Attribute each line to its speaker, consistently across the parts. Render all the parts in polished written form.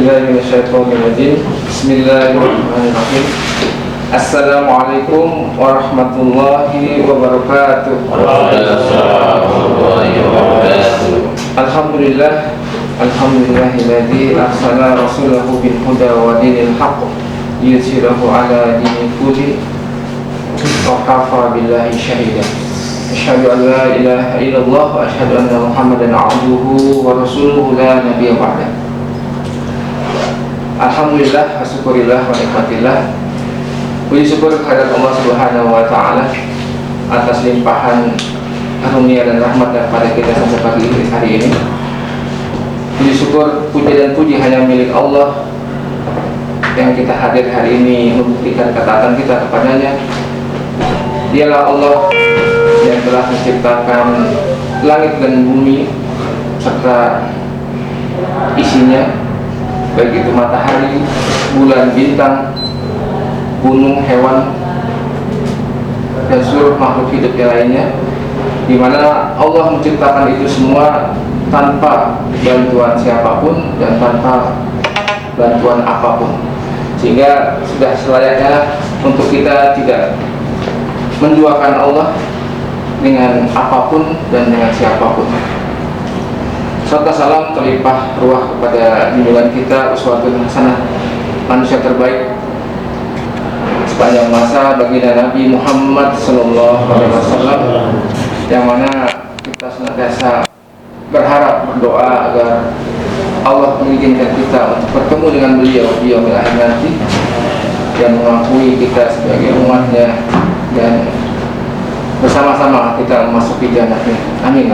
Speaker 1: A'udzubillahiminasyaitonirrajim. Bismillahirrahmanirrahim. Assalamualaikum warahmatullahi wabarakatuh.
Speaker 2: Waalaikumsalam warahmatullahi wabarakatuh.
Speaker 1: Alhamdulillah, alhamdulillahilladzi arsala rasulahu bil huda wa dinil haqq liyudhhirahu ala dini kulli wa kafa billahi shahida. Asyhadu an la ilaha illallah wa asyhadu anna Muhammadan abduhu wa rasuluhu la nabiyya ba'dah. Alhamdulillah, syukurillah wa nikmatillah. Puji syukur kehadirat Allah Subhanahu wa taala atas limpahan karunia dan rahmat kepada kita sampai pagi hari ini. Puji syukur, puji dan puji hanya milik Allah yang kita hadir hari ini membuktikan ketaatan kita kepadanya. Dialah Allah yang telah menciptakan langit dan bumi serta isinya, baik itu matahari, bulan, bintang, gunung, hewan, dan seluruh makhluk hidup yang lainnya, di mana Allah menciptakan itu semua tanpa bantuan siapapun dan tanpa bantuan apapun, sehingga sudah selayaknya untuk kita tidak menduakan Allah dengan apapun dan dengan siapapun. Serta salam terlimpah ruah kepada junjungan kita, uswatun hasanah, manusia terbaik sepanjang masa, baginda Nabi Muhammad SAW, yang mana kita senantiasa berharap, berdoa agar Allah mengizinkan kita untuk bertemu dengan beliau di yaumil akhir nanti, yang mengakui kita sebagai umatnya dan bersama-sama kita memasuki jannahnya. Amin.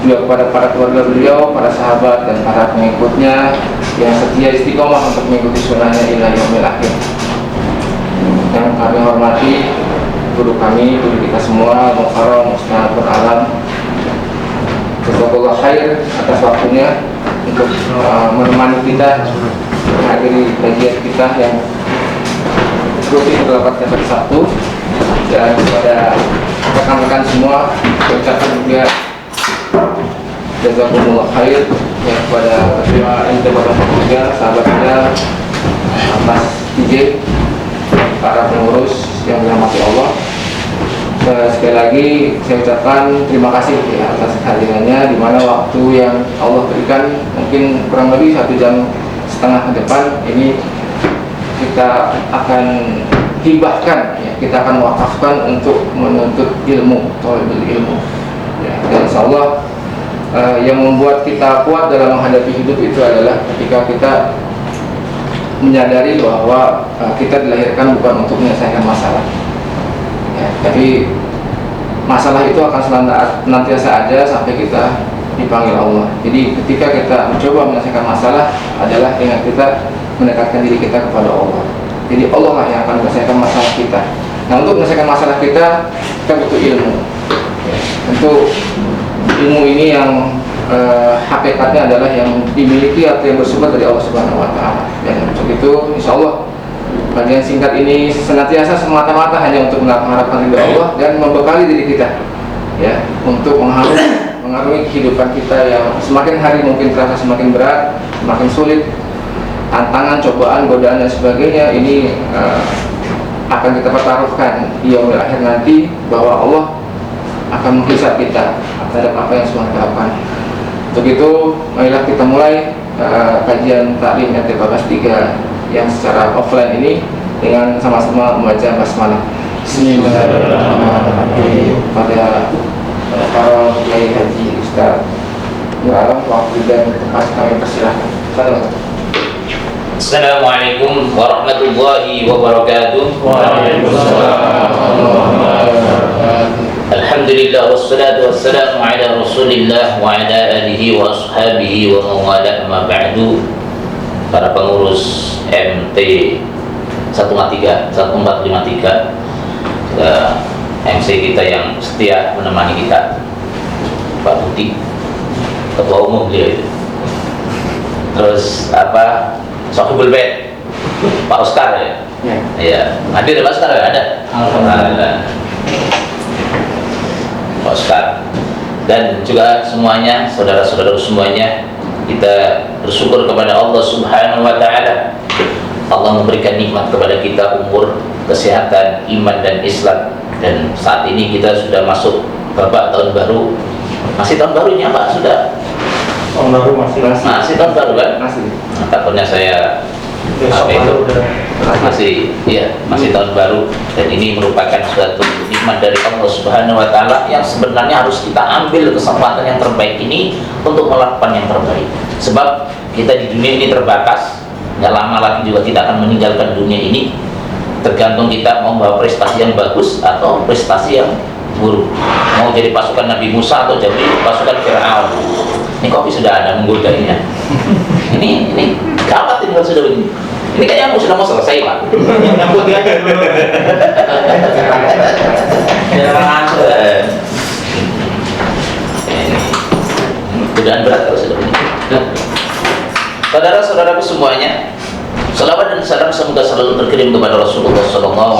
Speaker 1: Juga kepada para keluarga beliau, para sahabat dan para pengikutnya yang setia istiqomah untuk mengikuti sunnahnya ila yaumil akhir. Yang kami hormati guru kami, guru kita semua, Mukarram Ustaz Beralam, jazakallahu khair atas waktunya untuk menemani kita menghadiri kajian kita yang rutin mendapatkan hari Sabtu. Dan kepada rekan-rekan semua, ucapkan juga jazakumullah khair ya kepada ketua Intibadah juga, sahabatnya, Mas DJ, para pengurus yang dirahmati Allah. Sekali lagi saya ucapkan terima kasih ya atas kehadirannya, di mana waktu yang Allah berikan mungkin kurang lebih 1,5 jam ke depan ini kita akan hibahkan ya, kita akan wakafkan untuk menuntut ilmu, thalabul ilmu ya. Dan insyaallah yang membuat kita kuat dalam menghadapi hidup itu adalah ketika kita menyadari bahwa kita dilahirkan bukan untuk menyelesaikan masalah ya, tapi masalah itu akan senantiasa ada sampai kita dipanggil Allah. Jadi ketika kita mencoba menyelesaikan masalah adalah dengan kita mendekatkan diri kita kepada Allah. Jadi Allah lah yang akan menyelesaikan masalah kita. Nah, untuk menyelesaikan masalah kita butuh ilmu ya. Tentu ilmu ini yang hakikatnya adalah yang dimiliki atau yang bersumber dari Allah Subhanahu wa taala. Dan untuk itu insyaallah kajian singkat ini senantiasa semata-mata hanya untuk mengharapkan ridha Allah dan membekali diri kita ya, untuk mengarungi kehidupan kita yang semakin hari mungkin terasa semakin berat, semakin sulit. Tantangan, cobaan, godaan dan sebagainya ini akan kita pertaruhkan di yaumil akhir nanti, bahwa Allah akan menghisab kita terhadap apa yang sudah kita lakukan. Untuk itu, marilah kita mulai kajian taklim RT 3 yang secara offline ini dengan sama-sama membaca basmalah. Bismillahirrahmanirrahim. Pada para kiai haji Ustaz Beralam, waktu dan tempat kami persilahkan.
Speaker 2: Assalamualaikum warahmatullahi wabarakatuh.
Speaker 3: Waalaikumsalam warahmatullahi wabarakatuh.
Speaker 2: Alhamdulillah wassalatu wassalamu ala Rasulillah wa ala alihi wa ashabihi wa mawala ma ba'du. Para pengurus MT 1453 MC kita yang setia menemani kita, Pak Tuti, ketua umum dia itu. Terus Sohibul Bait, Pak Oscar ya? Iya, hadir Pak Oscar ya? Ada? Alhamdulillah. Pak Oscar. Dan juga semuanya, saudara-saudara semuanya kita bersyukur kepada Allah Subhanahu wa Ta'ala. Allah memberikan nikmat kepada kita umur, kesehatan, iman dan Islam. Dan saat ini kita sudah masuk babak tahun baru. Masih tahun baru ini apa? Sudah?
Speaker 3: Tahun baru masih
Speaker 2: Masih tahun baru kan?
Speaker 1: Masih.
Speaker 2: Nah, takutnya saya
Speaker 3: besok
Speaker 2: apa itu?
Speaker 3: baru udah
Speaker 2: Masih tahun baru, dan ini merupakan suatu nikmat dari Allah Subhanahu wa Ta'ala yang sebenarnya harus kita ambil kesempatan yang terbaik ini untuk melakukan yang terbaik. Sebab kita di dunia ini terbatas, nggak lama lagi juga kita akan meninggalkan dunia ini. Tergantung kita mau membawa prestasi yang bagus atau prestasi yang buruk, mau jadi pasukan Nabi Musa atau jadi pasukan Fir'aun. Ini kopi sudah ada menggodainya. Ini gawat ini kalau sudah begini. Ini kayaknya sudah mau selesai, Pak.
Speaker 3: yang putih aja dulu.
Speaker 2: Godaan berat kalau sudah begini. Saudara-saudaraku semuanya, salawat dan salam semoga selalu terkirim kepada Rasulullah SAW.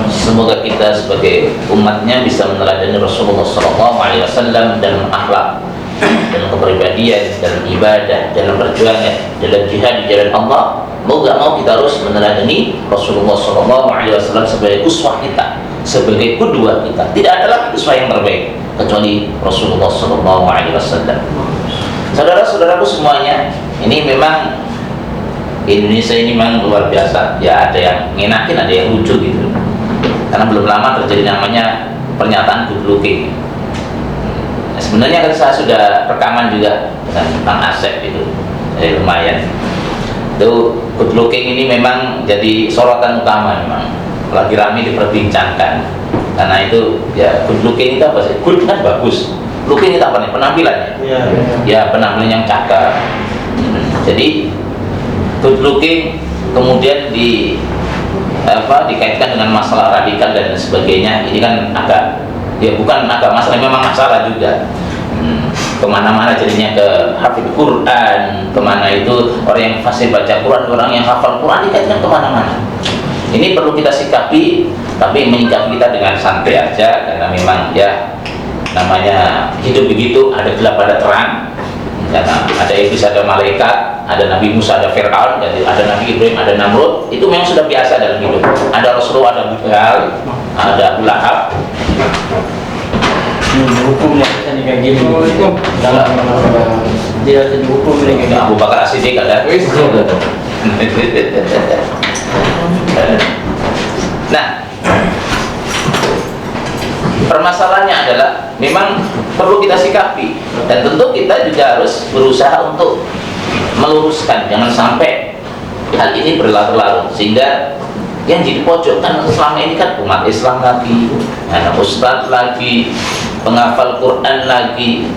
Speaker 2: Semoga kita sebagai umatnya bisa meneladani Rasulullah SAW dalam akhlak, dalam kepribadian, dalam ibadah, dalam perjuangan, dalam jihad di jalan Allah. Mau gak mau kita harus meneladani Rasulullah SAW sebagai uswah kita, sebagai kedua kita. Tidak ada lagi uswah yang terbaik kecuali Rasulullah SAW. Saudara-saudaraku semuanya, ini memang Indonesia ini memang luar biasa. Ya, ada yang ngenakin, ada yang lucu gitu. Karena belum lama terjadi namanya pernyataan good looking. Nah, sebenarnya kan saya sudah rekaman juga dengan Bang Asep itu, lumayan. Itu good looking ini memang jadi sorotan utama, memang lagi ramai diperbincangkan. Karena itu ya, good looking itu apa sih? Good kan bagus. Looking itu apa nih? Penampilannya. Ya, penampilan yang cakep. Jadi good looking kemudian dikaitkan dengan masalah radikal dan sebagainya. Ini kan agak, ya bukan agak masalah, memang masalah juga. Kemana-mana jadinya ke hafid Quran, kemana itu orang yang fasih baca Quran, orang yang hafal Quran, dikaitkan kemana-mana. Ini perlu kita sikapi, tapi menyikapi kita dengan santai aja, karena memang ya namanya hidup begitu, ada gelap ada terang. Karena ada iblis, ada malaikat, ada Nabi Musa, ada Fir'aun, ada Nabi Ibrahim, ada Namrud. Itu memang sudah biasa dalam hidup. Ada Rasulullah, ada Bukhal, ada Abu Lahab.
Speaker 3: Hukumnya bisa nih kayak gini. Dalam dia jadi hukum nih kayak gini.
Speaker 2: Abu Bakar As-Siddiq ada. Nah, permasalahannya adalah memang perlu kita sikapi, dan tentu kita juga harus berusaha untuk meluruskan, jangan sampai hal ini berlarut-larut sehingga yang jadi pojok kan selama ini kan umat Islam lagi, anak ustadz lagi, penghafal Quran lagi.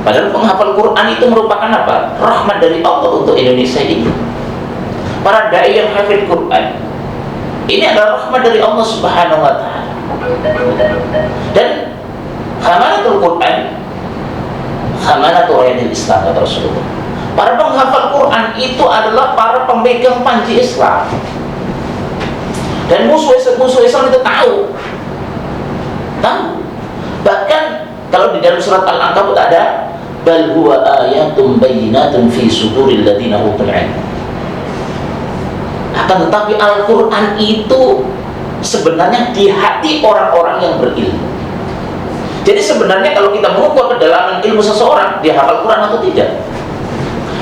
Speaker 2: Padahal penghafal Quran itu merupakan apa? Rahmat dari Allah untuk Indonesia ini. Para dai yang hafid Quran ini adalah rahmat dari Allah Subhanahu wa Ta'ala. Dan khamalatul Quran, khamalatul ayat Islam, kata Rasulullah. Para penghafal Quran itu adalah para pemegang panji Islam. Dan musuh Islam itu tahu. Bahkan kalau di dalam surat Al-Ankabut ada bal huwa ayatum bayyinatun fi suduril ladzina utul ilm. Akan tetapi Al-Quran itu sebenarnya di hati orang-orang yang berilmu. Jadi sebenarnya kalau kita mengukur kedalaman ilmu seseorang, dia hafal Quran atau tidak.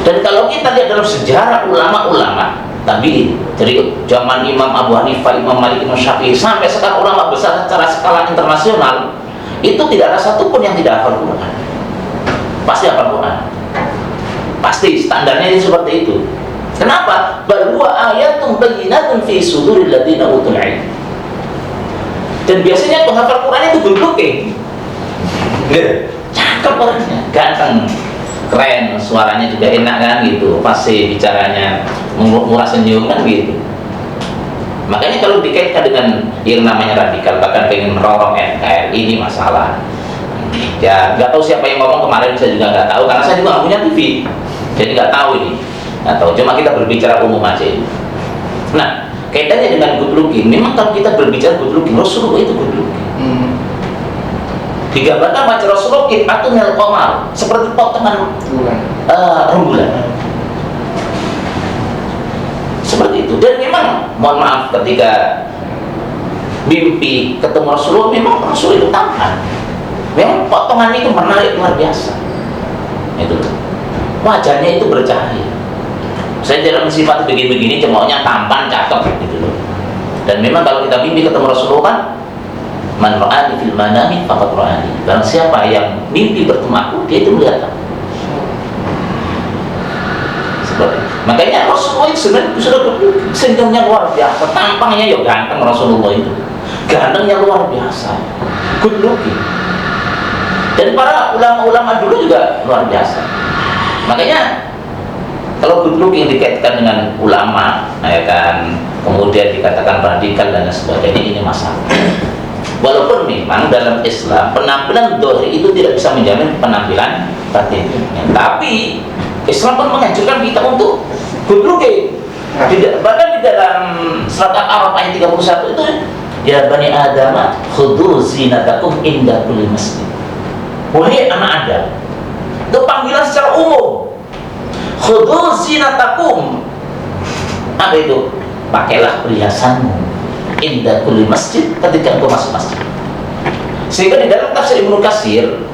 Speaker 2: Dan kalau kita lihat dalam sejarah ulama-ulama tadi, dari zaman Imam Abu Hanifah, Imam Malik, Imam Syafi'i, sampai sekarang ulama besar secara skala internasional, itu tidak ada satupun yang tidak hafal Quran. Pasti hafal Quran. Pasti, standarnya ini seperti itu. Kenapa? Bal huwa ayatun bayyinatun fi suduril ladzina utul ilm. Dan biasanya penghafal Quran itu good looking. Cakep orangnya, ganteng, keren, suaranya juga enak kan gitu, pasti bicaranya murah senyum kan gitu. Makanya kalau dikaitkan dengan yang namanya radikal, bahkan pengen merorong NKRI, ini masalah. Ya nggak tahu siapa yang ngomong kemarin, saya juga nggak tahu karena saya juga nggak punya TV, jadi nggak tahu ini. Atau cuma kita berbicara umum aja ini. Nah, kaitannya dengan good looking, memang kalau kita berbicara good looking, Rasulullah itu good looking. Digambarkan wajah Rasulullah itu qamar, seperti potongan bulan. rembulan. Seperti itu. Dan memang mohon maaf, ketika mimpi ketemu Rasulullah, memang Rasul itu tampan, memang potongan itu menarik luar biasa. Itu wajahnya itu bercahaya. Saya tidak mensifati begini-begini, cuma maunya tampan, cakep gitu loh. Dan memang kalau kita mimpi ketemu Rasulullah kan, man ra'ani fil manami faqad ra'ani. Dan siapa yang mimpi bertemu aku, dia itu melihat aku. Seperti makanya Rasulullah itu sebenarnya sudah senyumnya luar biasa, tampangnya ya ganteng. Rasulullah itu gantengnya luar biasa, good looking. Dan para ulama-ulama dulu juga luar biasa. Makanya kalau good looking dikaitkan dengan ulama, ya kan, kemudian dikatakan radikal dan sebagainya, ini masalah. Walaupun memang dalam Islam penampilan dohir itu tidak bisa menjamin penampilan batin, tapi Islam pun menganjurkan kita untuk good looking. Bahkan di dalam surat Al-A'raf ayat 31 itu, ya bani Adam khudhu zinatakum inda kulli masjid. Wahai anak Adam, itu panggilan secara umum. Khudhu zinatakum, apa itu? Pakailah perhiasanmu inda kulli masjid, ketika engkau masuk masjid. Sehingga di dalam tafsir Ibnu Katsir,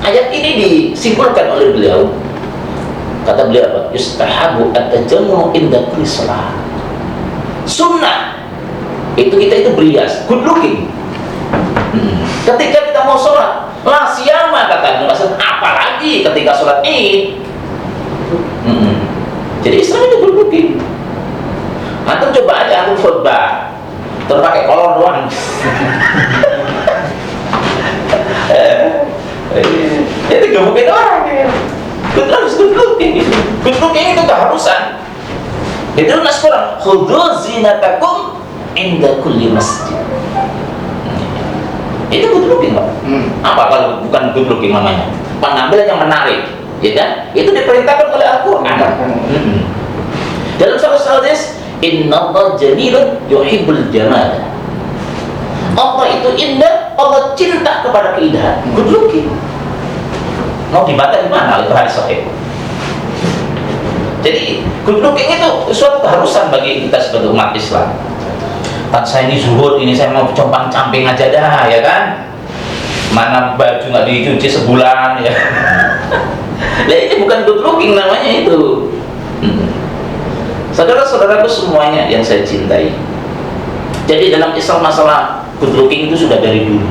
Speaker 2: ayat ini disimpulkan oleh beliau. Kata beliau apa? Yustahabu at-tajammu inda kulli shalah. Sunnah itu kita itu berias, good looking. Ketika kita mau sholat, la siyama kata Ibnu Katsir, apalagi ketika sholat Id. Jadi Islam itu good looking. Antum coba aja antum khutbah terus pakai kolor doang. Itu gak mungkin orang ya. Good looking itu keharusan. Itu nas Quran, khudhu zinatakum inda kulli masjid. Itu good looking, Pak. Apa kalau bukan good looking namanya? Penampilan yang menarik, ya kan? Itu diperintahkan oleh Al-Qur'an. Dalam surah hadis, innallaha jamilun yuhibbul jamal. Allah itu indah, Allah cinta kepada keindahan. Good looking. Mau dibantah di mana? Itu hadis sahih. Jadi good looking itu suatu keharusan bagi kita sebagai umat Islam. Pak saya ini zuhud, ini saya mau compang-camping aja dah, ya kan? Mana baju nggak dicuci sebulan, ya. Nah, ini bukan good looking namanya itu. Saudara-saudaraku semuanya yang saya cintai. Jadi dalam Islam masalah good looking itu sudah dari dulu.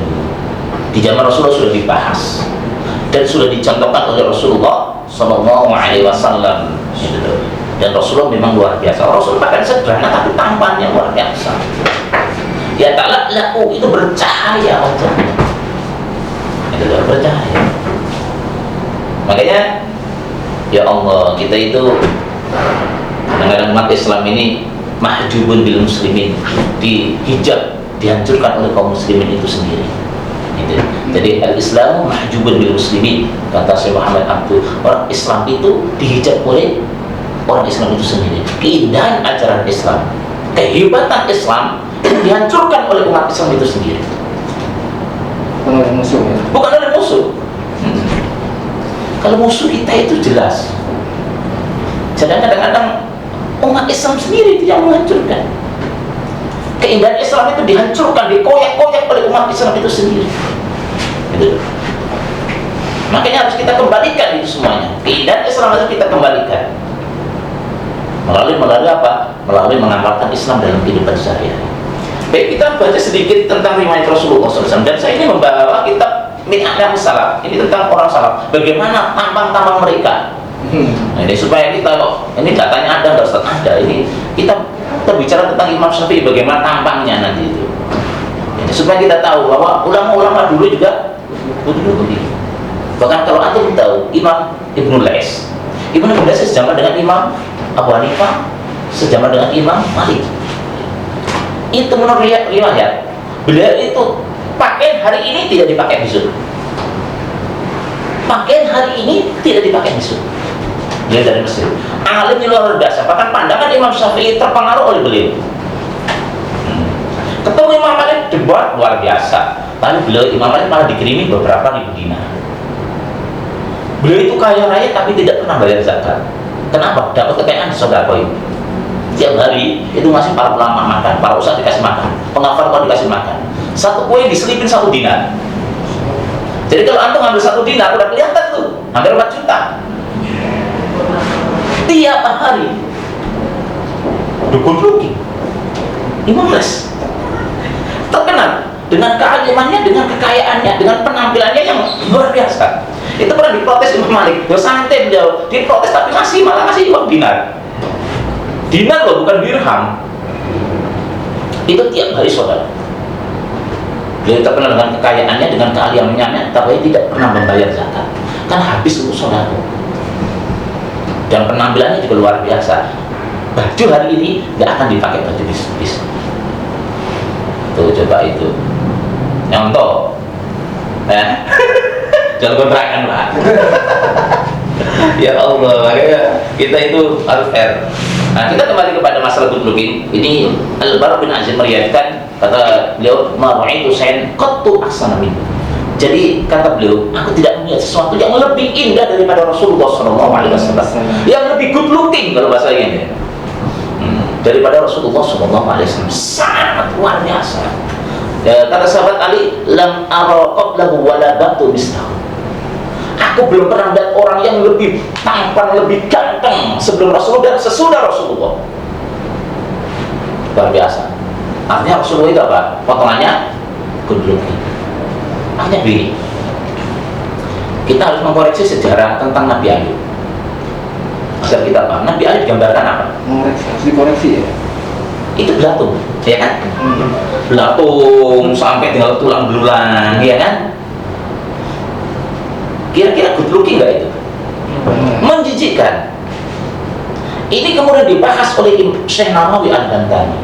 Speaker 2: Di zaman Rasulullah sudah dibahas dan sudah dicontohkan oleh Rasulullah Sallallahu Alaihi Wasallam. Dan Rasulullah memang luar biasa. Rasul bahkan sederhana tapi tampannya luar biasa. Ya ta'laku itu bercahaya wajahnya. Itu bercahaya. Makanya ya Allah, kita itu kadang-kadang umat Islam ini mahjubun bil muslimin, dihijab, dihancurkan oleh kaum muslimin itu sendiri. Gitu. Jadi al-Islamu mahjubun bil muslimin, kata Syekh Muhammad Abdul. Orang Islam itu dihijab oleh orang Islam itu sendiri. Keindahan ajaran Islam, kehebatan Islam itu dihancurkan oleh umat Islam itu sendiri.
Speaker 1: Bukan oleh musuh ya?
Speaker 2: Bukan oleh musuh. Kalau musuh kita itu jelas. Sedangkan kadang-kadang umat Islam sendiri itu yang menghancurkan. Keindahan Islam itu dihancurkan, dikoyak-koyak oleh umat Islam itu sendiri. Gitu. Makanya harus kita kembalikan itu semuanya. Keindahan Islam harus kita kembalikan. Melalui apa? Melalui mengamalkan Islam dalam kehidupan sehari-hari. Baik, kita baca sedikit tentang riwayat Rasulullah SAW. Dan saya ini membawa kitab Min A'lam Salaf. Ini tentang orang salaf. Bagaimana tampang-tampang mereka. Nah, ini supaya kita, ini datanya ada, nggak Ustaz? Ada. Ini kita bicara tentang Imam Syafi'i, bagaimana tampangnya nanti itu. Ini supaya kita tahu bahwa ulama-ulama dulu juga begitu. Bahkan kalau antum tahu Imam Ibnu Lais sejaman dengan Imam Abu Hanifah, sejaman dengan Imam Malik. Itu menurut riwayat beliau itu pakaian hari ini tidak dipakai besok. Pakaian hari ini tidak dipakai besok. Beliau dari Mesir, alimnya luar biasa. Bahkan pandangan Imam Syafi'i terpengaruh oleh beliau. Ketemu Imam Malik debat luar biasa. Lalu beliau Imam Malik malah dikirimi beberapa ribu dinar. Beliau itu kaya raya tapi tidak pernah bayar zakat. Kenapa? Dapat kekayaan sedekah itu. Tiap hari itu masih para ulama makan, para ustadz dikasih makan, penghafal Quran dikasih makan. Satu kue diselipin 1 dinar. Jadi kalau antum ngambil 1 dinar udah kelihatan tuh, hampir 4 juta. Tiap hari. Dukun lagi. Imam Les terkenal dengan kealimannya, dengan kekayaannya, dengan penampilannya yang luar biasa. Itu pernah diprotes Imam Malik. Santai beliau, diprotes tapi malah masih uang dinar. Dinar loh, bukan dirham. Itu tiap hari saudara. Beliau terkenal dengan kekayaannya, dengan kealimannya, tapi tidak pernah membayar zakat. Kan habis untuk saudara. Dan penampilannya juga luar biasa. Baju hari ini nggak akan dipakai baju bis. Tuh coba itu. Nyontoh. Jangan kontrakan lah. Ya Allah, makanya kita itu harus fair. Nah, kita kembali kepada masalah good looking. Ini Al-Bara bin Azim meriwayatkan, kata beliau, "Mar'aitu shay'an qattu ahsana minhu." Jadi kata beliau, aku tidak melihat sesuatu yang lebih indah daripada Rasulullah SAW, yang lebih good looking kalau bahasa ini. Daripada Rasulullah SAW, sangat luar biasa. Ya, kata sahabat Ali, "Lam ara qablahu wala ba'du mislahu." Aku belum pernah lihat orang yang lebih tampan, lebih ganteng sebelum Rasulullah dan sesudah Rasulullah. Luar biasa. Artinya Rasulullah itu apa? Potongannya good looking. Artinya begini, kita harus mengkoreksi sejarah tentang Nabi Ayub. Agar kita paham, Nabi Ayub digambarkan apa?
Speaker 1: Harus dikoreksi ya?
Speaker 2: Itu belatung, ya kan? Belatung sampai tinggal tulang belulang, ya kan? Kira-kira good looking nggak itu? Menjijikkan. Ini kemudian dibahas oleh Syekh Nawawi Al-Bantani,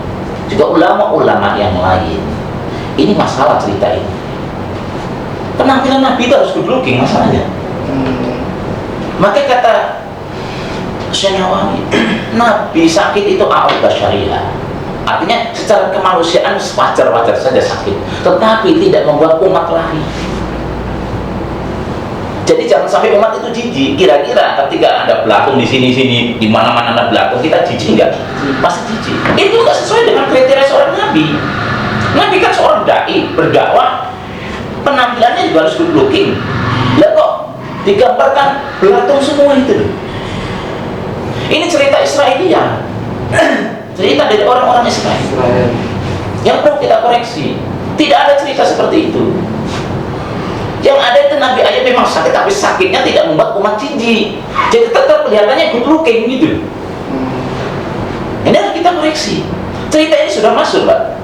Speaker 2: juga ulama-ulama yang lain. Ini masalah cerita ini. Penampilan Nabi itu harus good looking masalahnya. Maka kata Syekh Nawawi, Nabi sakit itu a'udhu syariah. Artinya secara kemanusiaan wajar-wajar saja sakit, tetapi tidak membuat umat lari. Jadi jangan sampai umat itu jijik. Kira-kira ketika ada belatung di sini-sini, di mana-mana ada belatung, kita jijik nggak? Pasti jijik. Itu nggak sesuai dengan kriteria seorang Nabi. Nabi kan seorang dai, berdakwah, penampilannya juga harus good looking. Lah kok digambarkan belatung semua itu? Ini cerita Israelia. Cerita dari orang-orang Israel. Yang perlu kita koreksi. Tidak ada cerita seperti itu. Yang ada itu Nabi Ayub memang sakit, tapi sakitnya tidak membuat umat jijik. Jadi tetap kelihatannya good looking gitu. Ini harus kita koreksi. Cerita ini sudah masuk, Pak.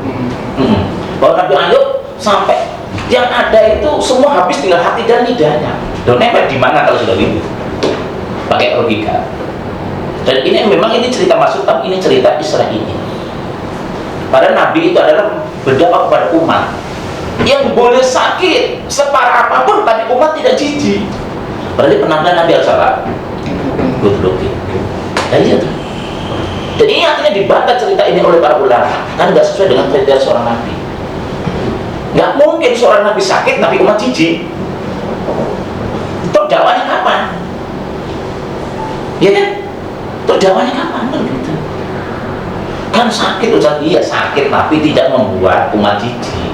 Speaker 2: Bahwa Nabi Ayub sampai yang ada itu semua habis tinggal hati dan lidahnya. Dan nempel di mana kalau sudah gitu? Pakai logika. Dan ini memang ini cerita masuk, tapi ini cerita Israel ini. Padahal Nabi itu adalah berdakwah kepada umat yang boleh sakit separah apapun, tapi umat tidak jijik. Berarti penampilan Nabi al-Salam good looking. Iya tuh. Jadi ini artinya dibantah cerita ini oleh para ulama, kan nggak sesuai dengan kriteria seorang Nabi. Nggak mungkin seorang Nabi sakit tapi umat jijik. Terus dakwahnya kapan? Ya kan? Terus dakwahnya kapan? Begitu. Kan sakit Ustaz, iya sakit tapi tidak membuat umat jijik.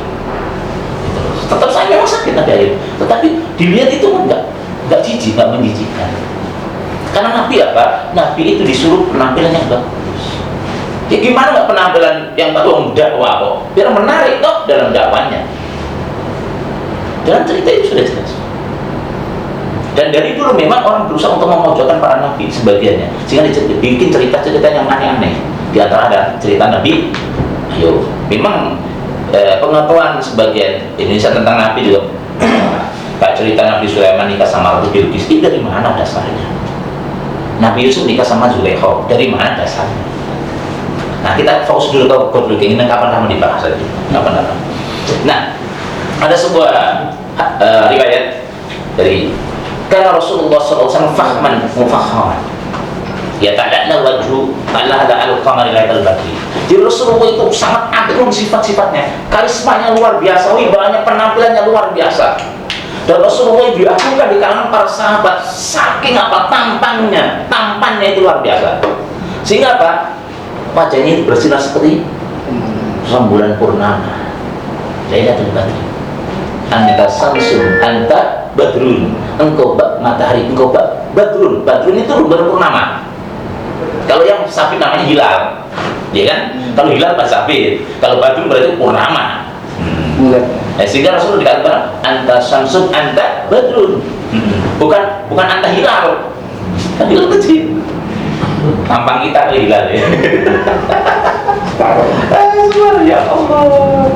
Speaker 2: Tetap saya memang sakit Nabi Ayub, tetapi dilihat itu nggak jijik, nggak menjijikkan. Karena Nabi apa? Nabi itu disuruh penampilan yang bagus. Ya gimana nggak penampilan yang bagus dakwah kok? Biar menarik toh dalam dakwanya. Dalam cerita itu sudah jelas. Dan dari dulu memang orang berusaha untuk memojokkan para nabi sebagiannya, sehingga dibikin cerita-cerita yang aneh-aneh. Di antara ada cerita Nabi Ayub. Memang pengetahuan sebagian Indonesia tentang Nabi juga kayak cerita Nabi Sulaiman nikah sama Ratu Bilqis, itu dari mana dasarnya? Nabi Yusuf nikah sama Zulaikha, dari mana dasarnya? Nah, kita fokus dulu ke good looking ini, kapan-kapan dibahas saja, kapan-kapan. Nah, ada sebuah riwayat dari karena Rasulullah SAW fahman mufakhaman, ya ta'ala wajhu Allah ada al-qamari lailatul badri. Jadi Rasulullah itu sangat agung sifat-sifatnya, karismanya luar biasa, wibawanya, penampilannya luar biasa. Dan Rasulullah diagungkan di kalangan para sahabat saking apa tampannya itu luar biasa. Sehingga apa? Wajahnya itu bersinar seperti rembulan purnama. Lailatul Badri. Anta samsun, anta badrun. Engkau matahari, engkau badrun. Badrun itu rembulan purnama. Kalau yang sabit namanya hilal, ya kan? Kalau hilal pas sabit, kalau badrun berarti purnama. Sehingga Rasulullah dikatakan anta samsun, anta badrun. Bukan anta hilal. Kan hilal kecil. Tampang kita ke hilal ya. Ya Allah.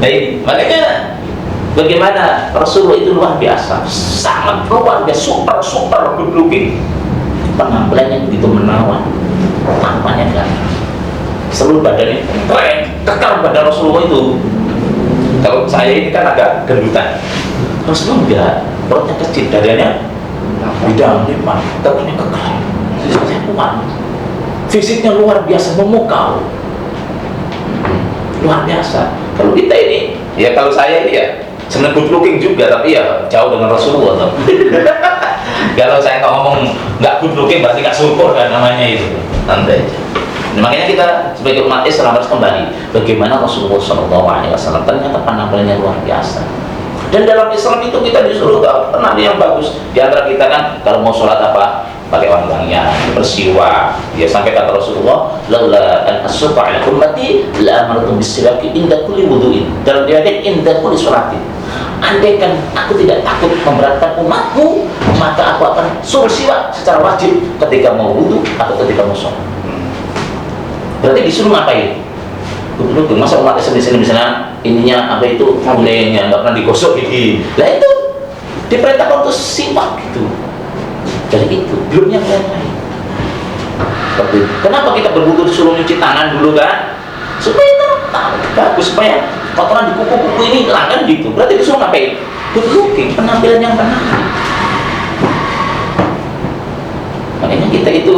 Speaker 2: Jadi makanya bagaimana Rasulullah itu luar biasa, sangat luar biasa, super good looking. Penampilannya begitu menawan, tampaknya kan seluruh badannya keren, kekar badan Rasulullah itu. Kalau saya ini kan agak gendutan, Rasulullah enggak, perutnya kecil, dadanya bidang lebar, kakinya kekar, fisiknya kuat, fisiknya luar biasa, memukau, luar biasa. Kalau kita ini, ya kalau saya ini ya sebenarnya good looking juga, tapi ya jauh dengan Rasulullah. Kalau saya ngomong nggak good looking berarti nggak syukur kan namanya itu. Santai aja. Nah, makanya kita sebagai umat Islam harus kembali bagaimana Rasulullah SAW ternyata penampilannya luar biasa. Dan dalam Islam itu kita disuruh penampilan yang bagus. Di antara kita kan kalau mau sholat apa pakai wangi-wangian, bersiwak. Ya sampai kata Rasulullah, laula an asfa ala ummati la amartu bisilaki inda kulli wudu'in. Dalam riwayat inda kulli sholatin. Andaikan aku tidak takut memberatkan umatmu, maka aku akan suruh siwak secara wajib ketika mau wudu atau ketika mau sholat. Berarti disuruh ngapain? Betul, masa umat Islam di sini misalnya ininya apa itu mulainya nggak pernah digosok gigi, lah itu diperintahkan untuk siwak gitu. Jadi itu belum yang lain. Kenapa kita berwudu disuruh nyuci tangan dulu kan? Supaya kita tahu bagus, supaya kotoran di kuku-kuku ini hilang kan gitu. Berarti disuruh ngapain? Good looking, penampilan yang menarik. Makanya kita itu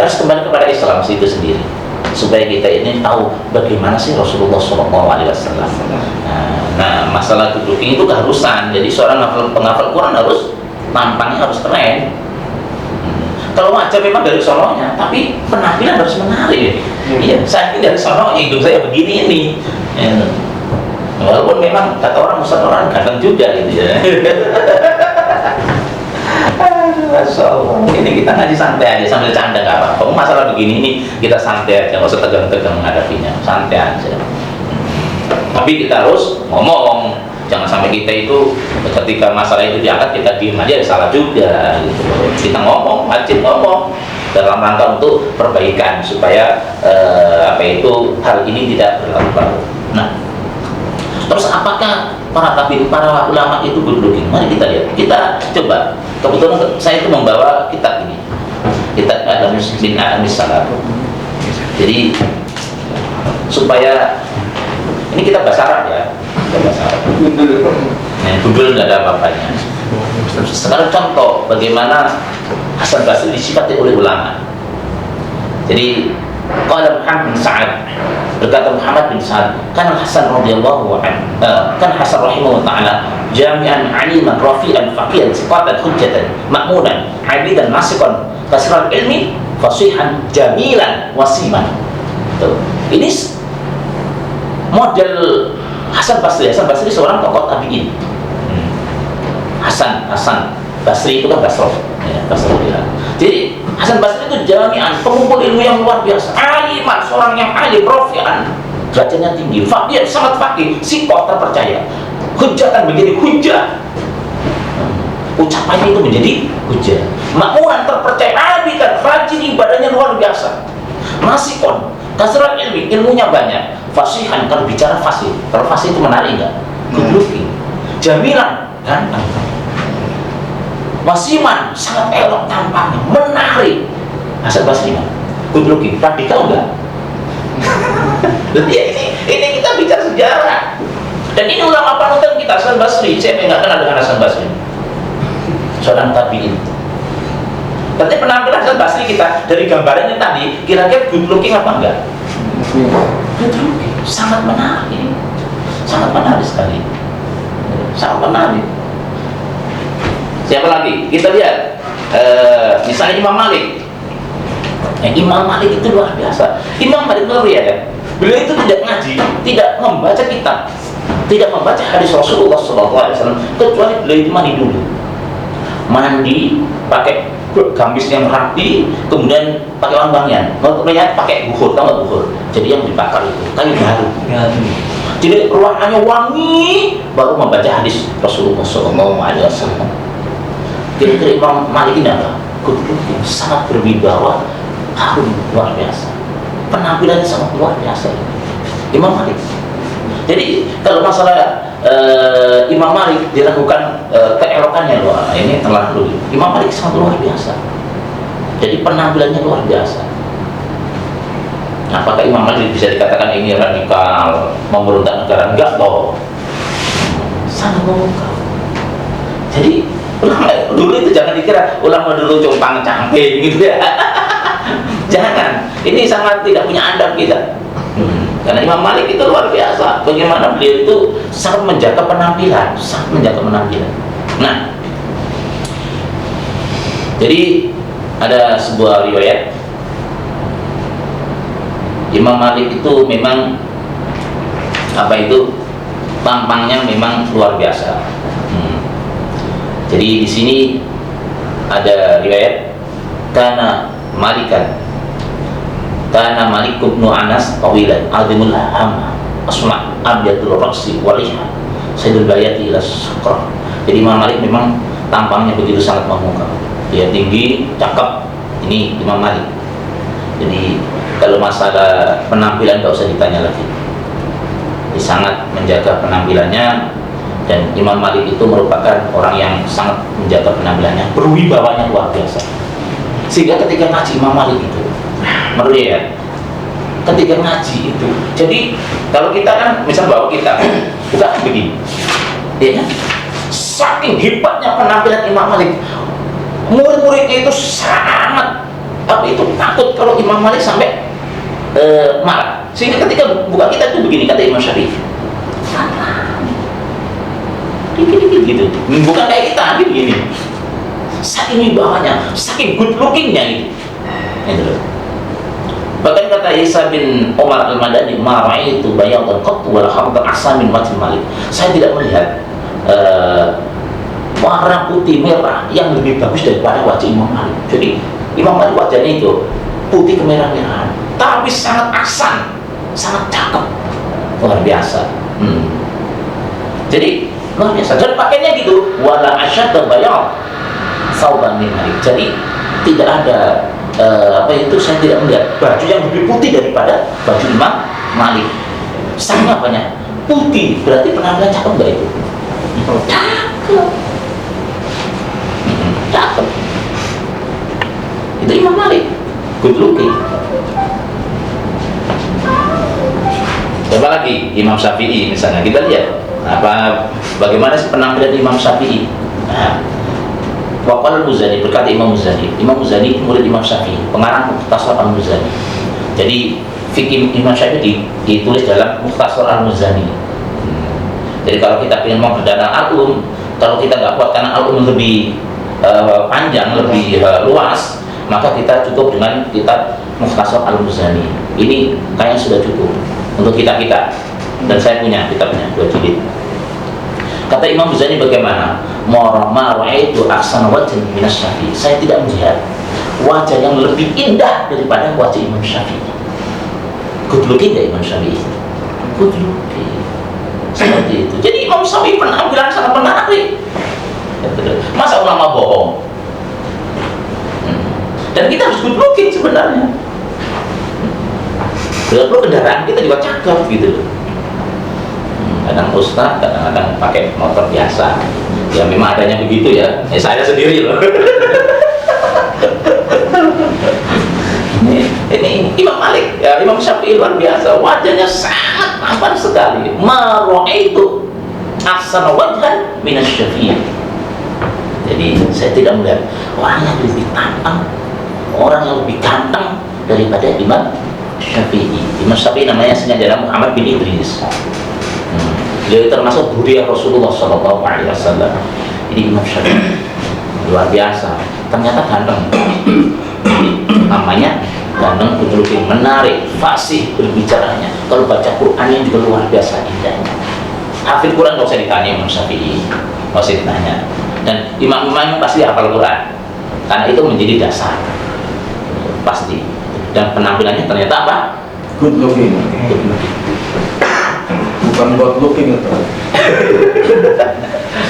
Speaker 2: harus kembali kepada Islam itu sendiri, supaya kita ini tahu bagaimana sih Rasulullah SAW. Nah, masalah good looking itu keharusan. Jadi seorang penghafal Quran harus tampangnya harus keren. Kalau wajah memang dari sononya, tapi penampilan harus menarik. Iya, saya ini dari sononya, hidup saya begini ini. Walaupun memang kata orang orang ganteng juga gitu ya. Masya Allah. Ini kita ngaji santai aja sambil canda nggak apa-apa. Masalah begini ini kita santai aja, nggak usah tegang-tegang menghadapinya, santai aja. Tapi kita harus ngomong, jangan sampai kita itu ketika masalah itu diangkat kita diem aja, salah juga. Gitu. Kita ngomong, wajib ngomong dalam rangka untuk perbaikan supaya hal ini tidak berlarut-larut. Nah, terus apakah para tabib, para ulama itu good looking? Mari kita lihat. Kita coba. Kebetulan saya itu membawa kitab ini, kitab Adamus bin Adamis Salam. Jadi supaya ini kita bahasa Arab ya, kita bahasa Arab. Gundul nggak ada apa-apanya. Sekarang contoh bagaimana Hasan Basri disifati oleh ulama. Jadi qala Muhammad bin Sa'ad, berkata Muhammad bin Sa'ad, kan Hasan radhiyallahu anhu, kan Hasan rahimahullah taala jami'an aliman rafi'an faqihan siqatan hujjatan ma'munan abidan nasiqan kasral ilmi fasihan jamilan wasiman. Tuh. Ini model Hasan Basri. Hasan Basri seorang tokoh tabi'in. Hasan Basri itu kan Basrah, ya, Basrah. Jadi Hasan Basri itu jami'an, pengumpul ilmu yang luar biasa, aliman, seorang yang alim, rafi'an, derajatnya tinggi, faqih, sangat faqih, siqah, terpercaya, hujjatan menjadi hujjah, ucapannya itu menjadi hujjah, ma'munan, terpercaya, abidan, rajin ibadahnya luar biasa, nasikon, kasrat ilmi, ilmunya banyak, fasihan, kalau bicara fasih, kalau fasih itu menarik enggak? Good looking, jamilan, ganteng, wasiman, sangat elok tampaknya, menarik. Hasan Basri kan good looking, radikal enggak? Jadi ini kita bicara sejarah. Dan ini ulama panutan kita, Hasan Basri. Siapa yang nggak kenal dengan Hasan Basri? Seorang tabi'in. Berarti penampilan Hasan Basri kita dari gambarannya tadi, kira-kira good looking apa enggak? Good looking, sangat menarik, sangat menarik sekali. sangat menarik. Siapa lagi? Kita lihat misalnya Imam Malik. Imam Malik itu luar biasa. Imam Malik ya, beliau itu tidak ngaji, tidak membaca kitab, tidak membaca hadis Rasulullah SAW, kecuali beliau itu mandi dulu. Mandi pakai gamis yang rapi, kemudian pakai wangian. Kalau melihat pakai bukhur, tahu nggak bukhur? Jadi yang dibakar itu kayu baru. Jadi ruangannya wangi, baru membaca hadis Rasulullah SAW. Kira-kira Imam Malik ini apa? Kedudukan sangat berwibawa, harum, luar biasa. Penampilannya sangat luar biasa. Imam Malik. Jadi kalau masalah Imam Malik diragukan keelokannya, wah ini terlalu. Imam Malik sangat luar biasa. Jadi penampilannya luar biasa. Apakah Imam Malik bisa dikatakan ini radikal, memberontak negara? Enggak loh. Sangat memukau. Jadi ulama dulu itu jangan dikira ulama dulu compang camping gitu ya. Jangan. Ini sangat tidak punya adab kita. Karena Imam Malik itu luar biasa. Bagaimana beliau itu sangat menjaga penampilan, sangat menjaga penampilan. Nah, jadi ada sebuah riwayat Imam Malik itu memang tampangnya memang luar biasa. Jadi di sini ada riwayat karena Malik bin Anas tawilan azimul hama asma abyatul raqsi walihha sayyidul bayati ila sukra. Jadi Imam Malik memang tampangnya begitu sangat memukau. Dia tinggi, cakep. Ini Imam Malik. Jadi kalau masalah penampilan tidak usah ditanya lagi. Dia sangat menjaga penampilannya. Dan Imam Malik itu merupakan orang yang sangat menjaga penampilannya, berwibawanya luar biasa. Sehingga ketika ngaji Imam Malik itu, melihat ketika ngaji itu, jadi kalau kita kan, misal bawa kita, bukan begini, ya kan? Saking hebatnya penampilan Imam Malik, murid-muridnya itu sangat, tapi itu takut kalau Imam Malik sampai marah. Sehingga ketika buka kita itu begini, kata Imam Syafi'i. Dikit-dikit gitu, bukan kayak kita, tapi begini. Saking wibawanya, saking good lookingnya gitu. Bahkan kata Isa bin Umar al-Madani, "Ma'ra'i itu bayatan qattu wal hamdan ahsan min wajhi Malik." Saya tidak melihat warna putih merah yang lebih bagus daripada wajah Imam Malik. Jadi Imam Malik wajahnya itu putih kemerah-merahan, tapi sangat ahsan, sangat cakep, luar biasa. Jadi luar biasa. Dan pakainya gitu, wala asyadda bayad sauban min Malik. Jadi tidak ada saya tidak melihat baju yang lebih putih daripada baju Imam Malik. Sama apanya? Putih, berarti penampilan cakep enggak itu? Cakep. Cakep. Itu Imam Malik. Good looking. Coba lagi Imam Syafi'i misalnya, kita lihat bagaimana sih penampilan Imam Syafi'i. Nah, Waqal Al-Muzani, berkata Imam Muzani. Imam Muzani murid Imam Syafi'i, pengarang Mukhtasar Al-Muzani. Jadi fikih Imam Syafi'i ditulis dalam Mukhtasar Al-Muzani. Jadi kalau kita ingin memperdalam al-um, kalau kita nggak kuat karena al-um lebih panjang, lebih luas, maka kita cukup dengan kitab Mukhtasar Al-Muzani. Ini kayaknya sudah cukup untuk kita. Dan saya punya kitabnya 2 jilid. Kata Imam Muzani bagaimana? Ma'ra'aitu ahsana wajhin minas Syafi'i. Saya tidak melihat wajah yang lebih indah daripada wajah Imam Syafi'i. Good looking ya Imam Syafi'i? Good looking. Seperti itu. Jadi Imam Syafi'i penampilan sangat menarik. Masa ulama bohong? Dan kita harus good looking sebenarnya. Kalau kendaraan kita juga cakep gitu loh. Kadang ustaz, kadang-kadang pakai motor biasa. Ya memang adanya begitu ya. Saya sendiri loh. ini Imam Malik, ya Imam Syafi'i luar biasa. Wajahnya sangat tampan sekali. Ma'ra'aitu ahsana wajhan minas Syafi'i. Jadi saya tidak melihat orang yang lebih tampan, orang yang lebih ganteng daripada Imam Syafi'i. Imam Syafi'i namanya sengaja Muhammad bin Idris. Beliau termasuk zuriat Rasulullah SAW. Ini Imam Syafi'i luar biasa, ternyata ganteng. Namanya ganteng, Budrukin, menarik, fasih berbicaranya. Kalau baca Qurannya juga luar biasa indahnya. Hafid Quran nggak usah ditanya Imam Syafi'i, nggak usah ditanya. Dan imam-imam pasti hafal Quran, karena itu menjadi dasar pasti. Dan penampilannya ternyata apa?
Speaker 4: Good looking.
Speaker 2: Good looking.
Speaker 4: Bukan good looking itu.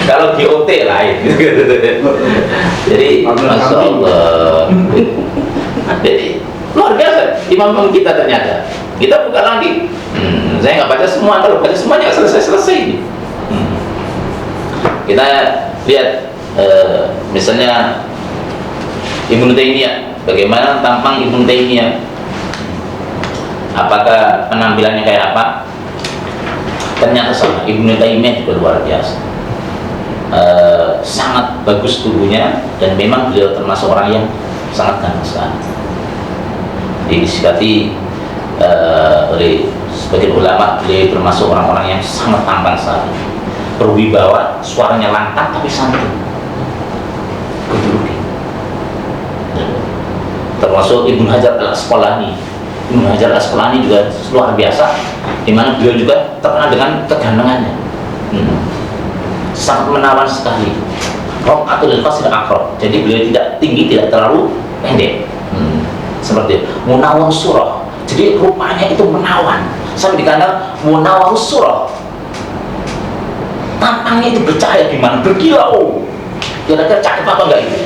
Speaker 2: Kalau GOT lain. Jadi Masya Allah. Jadi luar biasa imam-imam kita ternyata. Kita buka lagi. Saya nggak baca semua, kalau baca semuanya nggak selesai-selesai ini. Kita lihat misalnya Ibnu Taimiyah, bagaimana tampang Ibnu Taimiyah, apakah penampilannya kayak apa? Ternyata sama, Ibnu Taimiyah juga luar biasa. Sangat bagus tubuhnya, dan memang beliau termasuk orang yang sangat ganteng sekali. Disifati oleh sebagian ulama, beliau termasuk orang-orang yang sangat tampan sekali, berwibawa, suaranya lantang tapi santun. Termasuk Ibnu Hajar Al-Asqalani. Ibnu Hajar Al-Asqalani juga luar biasa, di mana beliau juga terkenal dengan kegantengannya. Sangat menawan sekali. Raqatul qasir aqrab. Jadi beliau tidak tinggi, tidak terlalu pendek. Seperti Munawwar Surah. Jadi rupanya itu menawan. Sampai dikatakan Munawwar Surah. Tampangnya itu bercahaya, gimana? Berkilau. Kira-kira cakep apa enggak itu?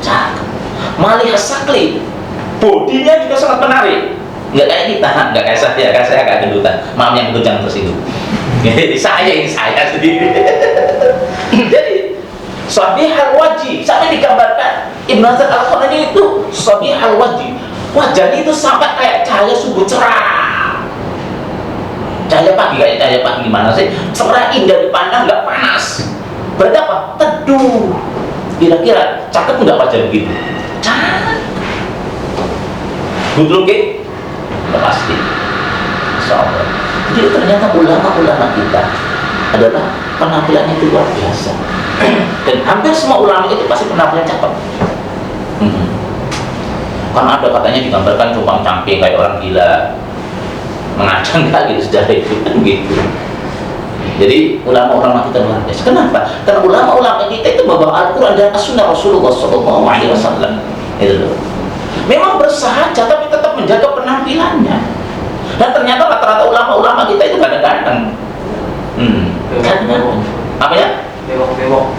Speaker 2: Cakep. Malih Sakli, bodinya juga sangat menarik. Nggak kayak kita, nggak kayak saya agak gendutan. Maaf yang gendut jangan tersinggung. Jadi saya sendiri. Jadi Shabihal wajhi, sampai digambarkan Ibnu Hajar Al-Asqalani itu Shabihal wajhi. Wajahnya itu sampai kayak cahaya subuh cerah. Cahaya pagi, kayak cahaya pagi gimana sih? Cerah, indah dipandang, nggak panas. Berarti apa? Teduh. Kira-kira cakep nggak wajah begitu? Cakep. Good looking? Pasti. Insyaallah. Jadi ternyata ulama-ulama kita adalah penampilannya itu luar biasa. Dan hampir semua ulama itu pasti penampilan cakep. Karena ada katanya digambarkan cupang camping kayak orang gila, mengacang kali sejarah itu kan gitu. Jadi ulama-ulama kita luar biasa. Kenapa? Karena ulama-ulama kita itu membawa Al-Quran dan As-Sunnah Rasulullah SAW. Itu loh. Memang bersahaja tapi tetap menjaga penampilannya. Dan ternyata rata-rata ulama-ulama kita itu kadang-kadang apa ya?
Speaker 3: Bewok-bewok.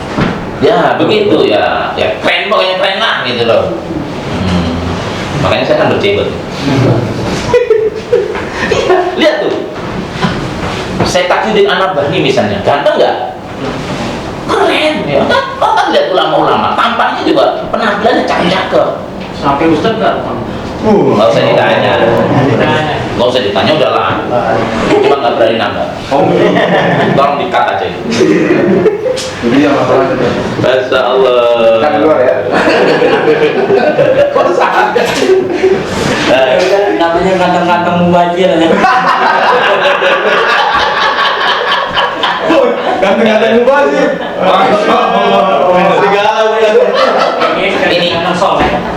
Speaker 2: Ya begitu ya. Ya keren, pokoknya keren lah gitu loh. Makanya saya kan berjenggot. Lihat tuh. Saya Tajuddin An-Nabhani misalnya, ganteng nggak? Keren ya. Kan lihat ulama-ulama, tampaknya juga penampilannya cakep.
Speaker 3: Sampai Ustaz nggak?
Speaker 2: Nggak usah ditanya. Nggak usah ditanya, udah lah. Cuma nggak berani nambah. Tolong di-cut aja itu.
Speaker 4: Jadi yang masalah itu.
Speaker 2: Masya Allah.
Speaker 1: Kan keluar ya.
Speaker 2: Kok salah?
Speaker 3: Namanya kantong-kantong mubazir.
Speaker 4: Ganteng-ganteng mubazir. Masya Allah. Segala
Speaker 2: Ini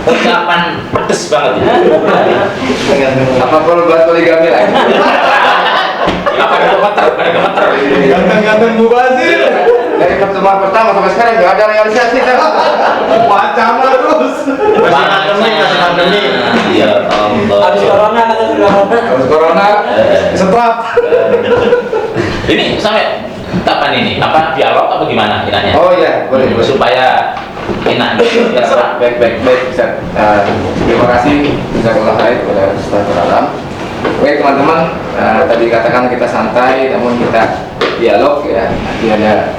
Speaker 2: ucapan pedes banget ini.
Speaker 1: Apa kalau buat poligami lagi?
Speaker 2: Apa ada gemeter?
Speaker 4: Ganteng-ganteng mubazir.
Speaker 1: Dari pertemuan pertama sampai sekarang nggak ada realisasi kan?
Speaker 4: Wacana terus.
Speaker 3: Masih pandemi.
Speaker 2: Ya Allah.
Speaker 3: Habis corona kan sudah.
Speaker 1: Terus corona.
Speaker 4: Setrap.
Speaker 2: Ini sampai kapan ini? Apa dialog apa gimana kiranya?
Speaker 1: Oh iya, boleh.
Speaker 2: Supaya enak.
Speaker 1: Baik, bisa. Terima kasih, jazakallah khair kepada Ustaz Alam. Oke teman-teman, tadi katakan kita santai, namun kita dialog ya. Nanti ada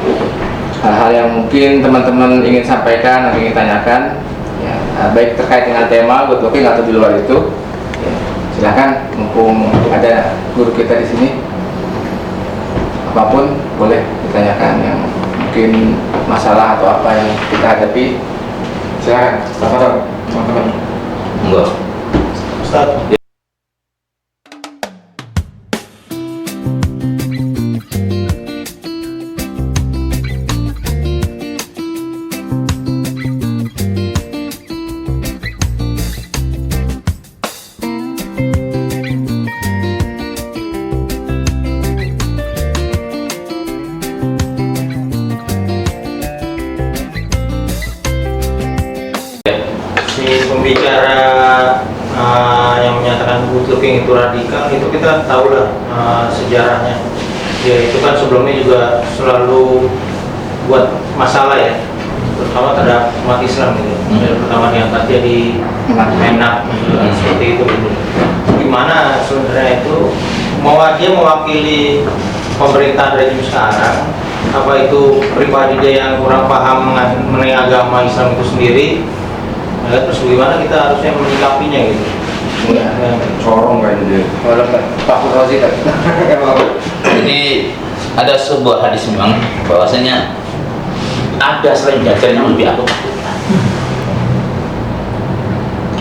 Speaker 1: hal-hal yang mungkin teman-teman ingin sampaikan atau ingin tanyakan, ya, baik terkait dengan tema good looking atau di luar itu. Ya, silakan, mumpung ada guru kita di sini. Apapun boleh ditanyakan yang mungkin masalah atau apa yang kita hadapi. Silakan, selamat teman-teman.
Speaker 2: Enggak.
Speaker 4: Ustaz.
Speaker 3: Si pembicara yang menyatakan good looking itu radikal, itu kita tahu lah sejarahnya. Ya itu kan sebelumnya juga selalu buat masalah ya, terutama terhadap umat Islam gitu. Dari pertama diangkat dia di Menak seperti itu gitu. Gimana sebenarnya itu dia mewakili pemerintahan rejim sekarang, apa itu pribadi dia yang kurang paham mengenai agama Islam itu sendiri, ya, terus bagaimana kita harusnya menyikapinya gitu.
Speaker 4: Corong kayaknya dia.
Speaker 1: Kalau Pak Fauzi kan.
Speaker 2: Jadi ada sebuah hadis memang bahwasanya ada selain Dajjal yang lebih aku takutkan.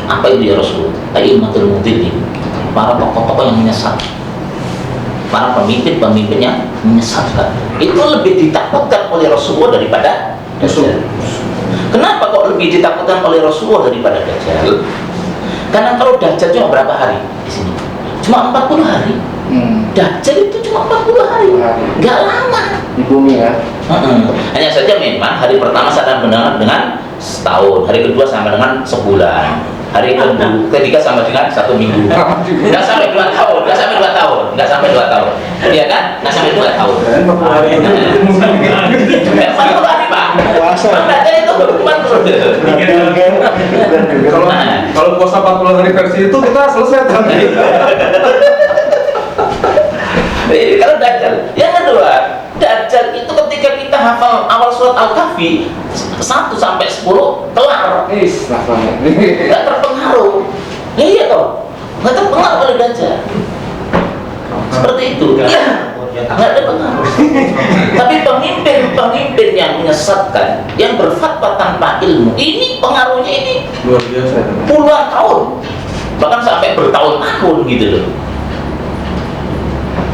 Speaker 2: Apa itu ya Rasul? A'immatul mudillin, para tokoh-tokoh yang menyesat, para pemimpin-pemimpin yang menyesatkan. Itu lebih ditakutkan oleh Rasulullah daripada Dajjal. Kenapa kok lebih ditakutkan oleh Rasulullah daripada Dajjal? Karena kalau Dajjal cuma berapa hari di sini? Cuma 40 hari. Dajjal itu cuma 40 hari. Nggak lama
Speaker 1: Di bumi ya.
Speaker 2: Hanya saja memang hari pertama sama dengan setahun, hari kedua sama dengan sebulan, hari ketiga sama dengan 1 minggu. Nggak sampai 2 tahun, nggak sampai 2 tahun, nggak sampai 2 tahun. Iya kan? Nggak sampai 2 tahun. 40 hari Pak. Dajjal itu berkuman terus.
Speaker 4: Kalau puasa 40 hari versi itu kita selesai tadi.
Speaker 2: Jadi kalau Dajjal, yang kedua, Dajjal itu ketika kita hafal awal surat Al-Kahfi 1 sampai 10 kelar,
Speaker 1: Lafalnya.
Speaker 2: nggak terpengaruh. Ya iya toh, nggak terpengaruh oleh Dajjal. Seperti itu. Iya, nggak ada pengaruh. Tapi pemimpin yang menyesatkan, yang berfatwa tanpa ilmu, ini pengaruhnya ini
Speaker 4: Luar biasa.
Speaker 2: puluhan tahun, bahkan sampai bertahun-tahun gitu loh.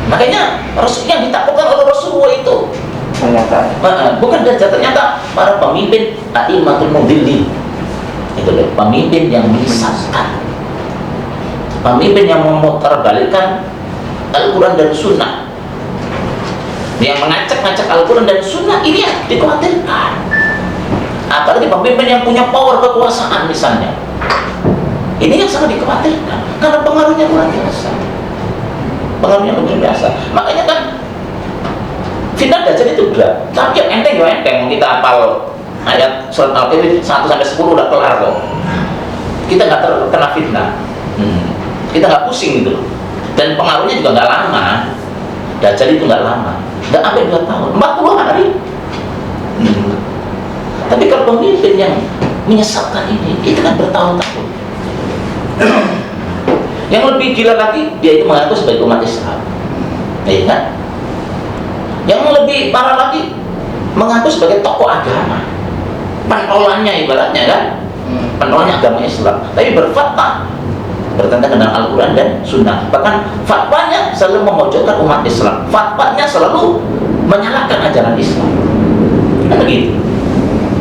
Speaker 2: Makanya yang ditakutkan oleh Rasulullah itu
Speaker 1: Pernyataan.
Speaker 2: bukan Dajjal, ternyata para pemimpin a'immatul mudillin. Itu loh, pemimpin yang menyesatkan, pemimpin yang memutarbalikkan Al-Quran dan Sunnah, yang mengacak-ngacak Al-Quran dan Sunnah. Ini yang dikhawatirkan. Apalagi pemimpin yang punya power kekuasaan misalnya, ini yang sangat dikhawatirkan karena pengaruhnya luar biasa. Pengaruhnya luar biasa. Makanya kan fitnah Dajjal itu berat, tapi yang enteng ya enteng. Kita hafal ayat surat Al-Kahfi 1 sampai 10 udah kelar kok. Kita nggak terkena fitnah, kita nggak pusing gitu. Dan pengaruhnya juga nggak lama. Dajjal itu nggak lama, nggak sampai 2 tahun, 40 hari. Tapi kalau pemimpin yang menyesatkan ini, itu kan bertahun-tahun. Yang lebih gila lagi, dia itu mengaku sebagai umat Islam, ya kan? Yang lebih parah lagi, mengaku sebagai tokoh agama, pentolannya ibaratnya kan, pentolannya agama Islam, tapi berfatwa bertentangan dengan Al-Quran dan Sunnah. Bahkan fatwanya selalu memojokkan umat Islam, fatwanya selalu menyalahkan ajaran Islam. Kan begitu.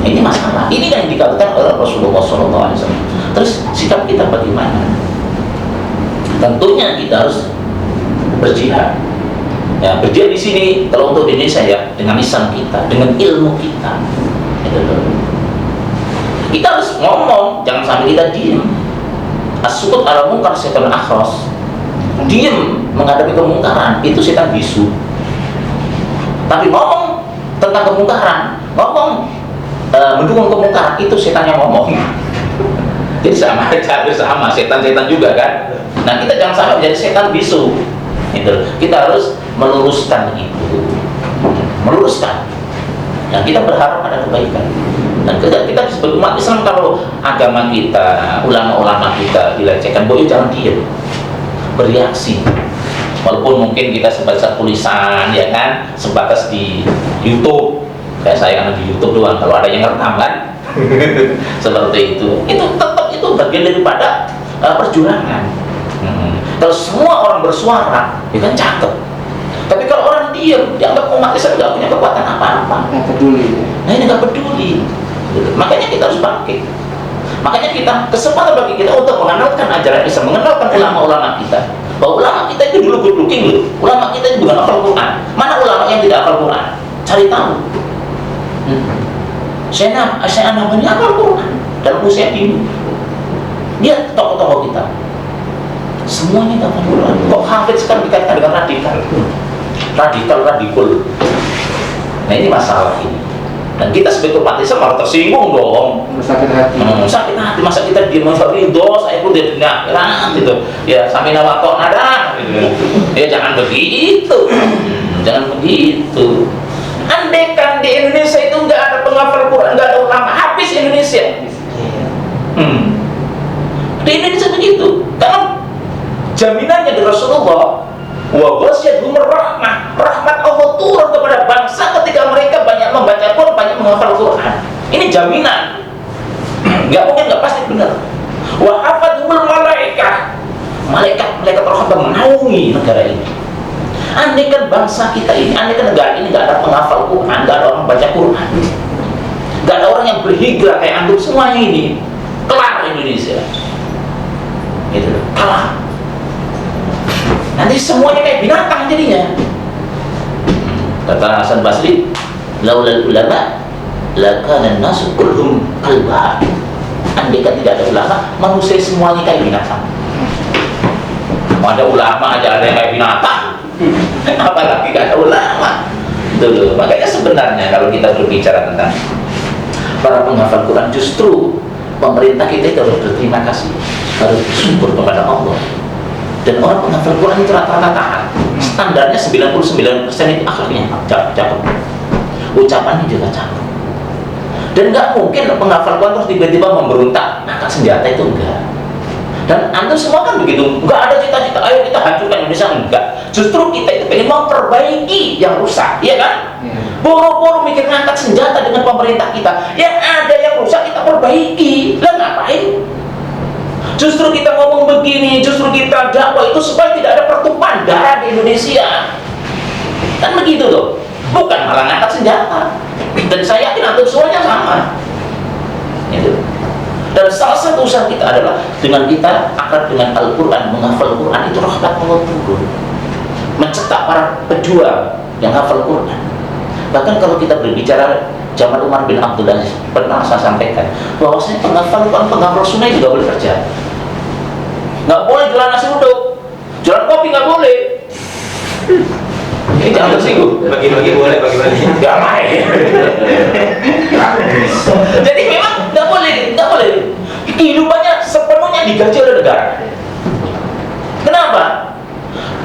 Speaker 2: Ini masalah. Ini yang dikatakan oleh Rasulullah SAW. Terus sikap kita bagaimana? Tentunya kita harus berjihad. Ya, berjihad di sini kalau untuk Indonesia ya dengan lisan kita, dengan ilmu kita. Kita harus ngomong, jangan sampai kita diam. As-sukut ala munkar setan akhras. Diam menghadapi kemungkaran itu setan bisu. Tapi ngomong tentang kemungkaran, ngomong mendukung kemungkaran itu setan yang ngomong. Jadi sama aja, sama setan-setan juga kan. Nah kita jangan sampai menjadi setan bisu. Gitu. Kita harus meluruskan itu, meluruskan. Dan kita berharap ada kebaikan. Dan kita sebagai umat Islam, kalau agama kita, ulama-ulama kita dilecehkan, boleh jangan diam, bereaksi. Walaupun mungkin kita sebatas tulisan, ya kan, sebatas di YouTube. Kayak saya kan di YouTube doang, kalau ada yang rekam kan, seperti itu tetap itu bagian daripada perjuangan. Kalau semua orang bersuara, itu kan cakep. Tapi kalau orang diam, dianggap umat Islam nggak punya kekuatan apa-apa.
Speaker 1: Nggak peduli.
Speaker 2: Nah ini nggak peduli. Makanya kita harus bangkit. Makanya kita kesempatan bagi kita untuk mengenalkan ajaran Islam, mengenalkan ulama-ulama kita. Bahwa ulama kita itu dulu good looking loh. Ulama kita itu bukan hafal Quran. Mana ulama yang tidak hafal Quran? Cari tahu. Saya Nabani hafal Quran. dalam usia dini. Lihat tokoh-tokoh kita, semuanya hafal Quran. Kok hafid sekarang dikaitkan dengan radikal? Radikal. Nah ini masalah ini. Dan kita sebagai umat Islam malah tersinggung dong.
Speaker 1: Sakit hati.
Speaker 2: Sakit hati, masa kita diam aja ridho, saya pun dia akhirat gitu. Ya sampai nawatok nada gitu. Ya jangan begitu. Jangan begitu. Andaikan di Indonesia itu nggak ada penghafal Quran, nggak ada ulama, habis Indonesia. Di Indonesia begitu. Karena jaminannya dari Rasulullah, wa ghasyiyatuhum rahmat Allah turun kepada bangsa ketika mereka banyak membaca Quran, banyak menghafal Quran. Ini jaminan. Nggak mungkin, nggak pasti benar. Wa hafadhumul malaikat rahmat menaungi negara ini. Andaikan bangsa kita ini, andaikan negara ini nggak ada penghafal Quran, nggak ada orang baca Quran, nggak ada orang yang berhijrah kayak antum semuanya ini, kelar Indonesia. Gitu, kalah. Nanti semuanya kayak binatang jadinya. Kata Hasan Basri, laulal ulama lakana nasu kulhum kalbah. Andaikan tidak ada ulama, manusia semuanya kayak binatang. Ada ulama aja ada yang kayak binatang, apalagi gak ada ulama. Dulu, makanya sebenarnya kalau kita berbicara tentang para penghafal Quran, justru pemerintah kita itu harus berterima kasih, harus bersyukur kepada Allah. Dan orang penghafal Quran itu rata-rata taat. Standarnya 99% itu akhlaknya cakep, ucapannya juga cakep. Dan nggak mungkin penghafal Quran terus tiba-tiba memberontak angkat senjata, itu enggak. Dan antum semua kan begitu, nggak ada cita-cita ayo kita hancurkan Indonesia, enggak. Justru kita itu pengen memperbaiki yang rusak, iya kan? Boro-boro mikir ngangkat senjata dengan pemerintah kita, yang ada yang rusak kita perbaiki. Lah ngapain? Justru kita ngomong begini, justru kita dakwah itu supaya tidak ada pertumpahan darah di Indonesia. Kan begitu loh, bukan malah ngangkat senjata. Dan saya yakin antum semuanya sama. Gitu. Dan salah satu usaha kita adalah dengan kita akrab dengan Al-Quran, menghafal Quran, itu rahmat Allah turun, mencetak para pejuang yang hafal Quran. Bahkan kalau kita berbicara zaman Umar bin Abdul Aziz, pernah saya sampaikan bahwasanya penghafal Quran, penghafal sunnah juga boleh kerja. Nggak boleh jualan nasi uduk, jualan kopi nggak boleh. Ini jangan tersinggung.
Speaker 3: Bagi-bagi boleh, bagi-bagi.
Speaker 2: Nggak main. Jadi memang nggak boleh. Kehidupannya sepenuhnya digaji oleh negara. Kenapa?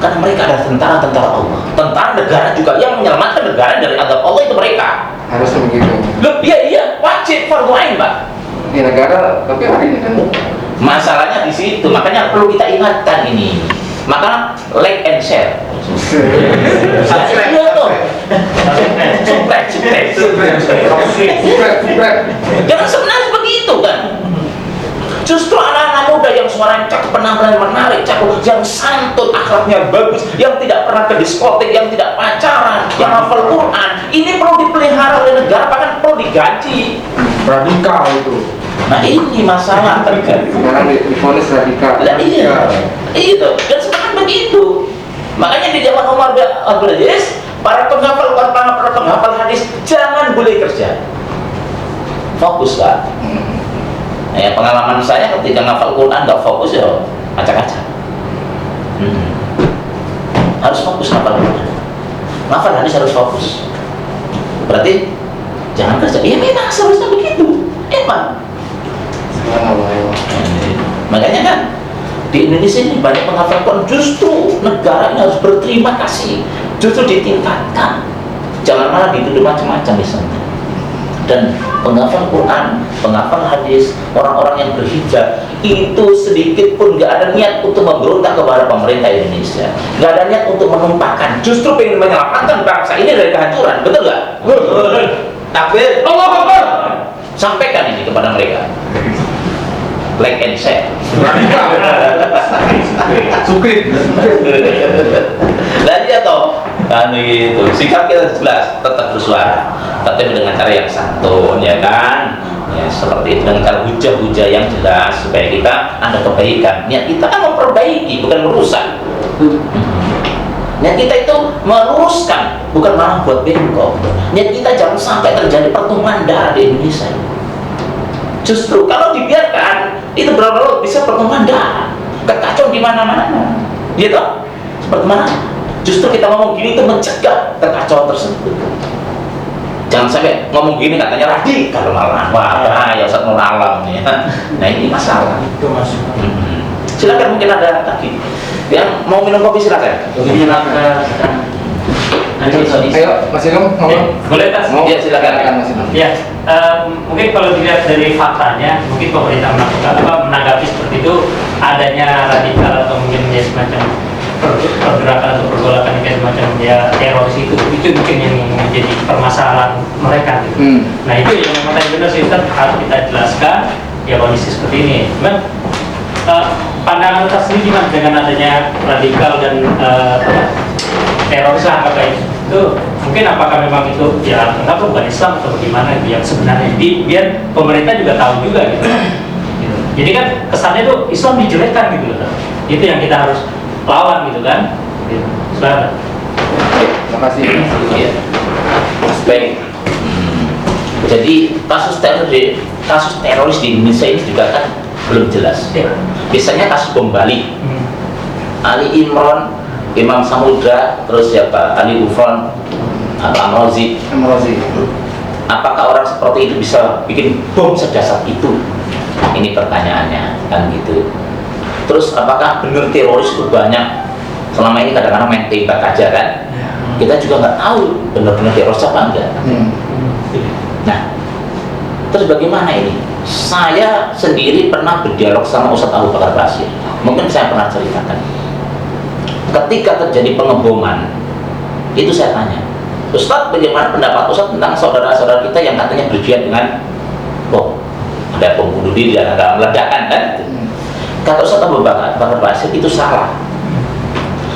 Speaker 2: Karena mereka adalah tentara Allah. Tentara negara juga yang menyelamatkan negara dari azab Allah itu mereka.
Speaker 1: Harus begitu.
Speaker 2: Loh, iya, wajib fardu ain, Pak.
Speaker 1: Di negara, tapi hari ini kan
Speaker 2: Masalahnya di situ, makanya perlu kita ingatkan ini. Maka like and share. Iya tuh. Subscribe. Jangan sebenarnya begitu kan. Justru anak-anak muda yang suaranya cakep, penampilan menarik, cakep, yang santun, akhlaknya bagus, yang tidak pernah ke diskotik, yang tidak pacaran, yang hafal Quran, ini perlu dipelihara oleh negara, bahkan perlu digaji.
Speaker 4: Radikal itu.
Speaker 2: Nah ini masalah terjadi.
Speaker 1: sekarang divonis radikal.
Speaker 2: Nah, iya, itu. Dan sekarang begitu. Makanya di zaman Umar bin Abdul Aziz, para penghafal hadis jangan boleh kerja. Fokus, Pak. Ya, pengalaman saya ketika ngafal Quran nggak fokus ya acak-acak. Harus fokus ngafal Quran. Ngafal hadis harus fokus. Berarti jangan kerja. Ya memang seharusnya begitu. Emang. Makanya kan di Indonesia ini banyak penghafal Quran, justru negara ini harus berterima kasih, justru ditingkatkan. Jangan malah dituduh macam-macam di sana. Dan penghafal Quran, penghafal hadis, orang-orang yang berhijrah itu sedikit pun gak ada niat untuk memberontak kepada pemerintah Indonesia, gak ada niat untuk menumpahkan, justru pengen menyelamatkan bangsa ini dari kehancuran. Betul gak? Betul. Takbir, Allahu Akbar. Sampaikan ini kepada mereka. Like and share.
Speaker 4: Sukrit.
Speaker 2: Dan dia toh kan itu sikap kita jelas, tetap bersuara, tapi dengan cara yang santun, ya kan, ya seperti itu, dengan cara hujah-hujah yang jelas supaya kita ada kebaikan. Niat kita kan memperbaiki, bukan merusak. Niat kita itu meluruskan, bukan malah buat bengkok. Niat kita jangan sampai terjadi pertumpahan darah di Indonesia. Justru kalau dibiarkan itu berlarut bisa pertemuan darah, kekacauan di mana-mana, gitu. Seperti mana? Justru kita ngomong gini itu mencegah kekacauan tersebut. Jangan sampai ngomong gini katanya radikal malah, wah bahaya Ustaz Nur Alam nih. Nah ini masalah.
Speaker 3: Itu Mas.
Speaker 2: Silakan, mungkin ada lagi yang mau minum kopi, silakan.
Speaker 1: Ayo, Mas Ilham, ngomong.
Speaker 5: Boleh tas?
Speaker 1: Mau?
Speaker 2: Ya, silakan.
Speaker 1: Mas Ilham.
Speaker 5: Ya, mungkin kalau dilihat dari faktanya, mungkin pemerintah menanggapi seperti itu adanya radikal atau mungkin ya semacam pergerakan atau pergolakan kayak semacam ya teroris itu mungkin yang menjadi permasalahan mereka. Gitu. Nah itu yang memang tadi benar sih Ustaz, harus kita jelaskan ya kondisi seperti ini. Cuman pandangan Ustaz sendiri gimana dengan adanya radikal dan teroris lah apakah itu mungkin apakah memang itu ya enggak bukan Islam atau bagaimana gitu yang sebenarnya biar pemerintah juga tahu juga gitu. Jadi kan kesannya itu Islam dijelekkan gitu loh. Itu yang kita harus lawan gitu kan. Silakan.
Speaker 1: Terima kasih.
Speaker 2: Ya. Baik. Jadi kasus teroris di Indonesia ini juga kan belum jelas. Biasanya kasus bom Bali, Ali Imran, Imam Samudra, terus siapa? Ali Ufron atau Amrozi. Apakah orang seperti itu bisa bikin bom sedasar itu? Ini pertanyaannya, kan gitu. Terus apakah benar teroris itu banyak? Selama ini kadang-kadang main tembak aja kan? Kita juga nggak tahu benar-benar teroris apa enggak. Nah, terus bagaimana ini? Saya sendiri pernah berdialog sama Ustadz Abu Bakar Basir. Mungkin saya pernah ceritakan. Ketika terjadi pengeboman, itu saya tanya, Ustadz, bagaimana pendapat Ustadz tentang saudara-saudara kita yang katanya berjihad dengan bom? Ada pembunuh diri, ada meledakan kan? Kata Ustadz Abu Bakar Basir, itu salah.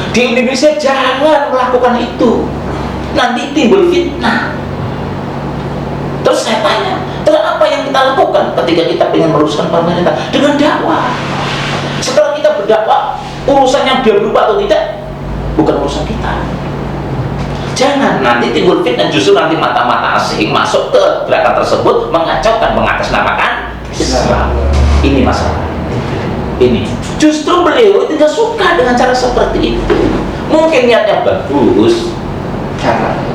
Speaker 2: Di Indonesia jangan melakukan itu, nanti timbul fitnah. Terus saya tanya, terus apa yang kita lakukan ketika kita ingin meluruskan pemerintah? Dengan dakwah. Setelah kita berdakwah, urusan yang dia berubah atau tidak bukan urusan kita. Jangan nanti timbul fitnah, justru nanti mata-mata asing masuk ke gerakan tersebut mengacaukan, mengatasnamakan Islam. Ini masalah. Ini justru beliau tidak suka dengan cara seperti itu. Mungkin niatnya bagus,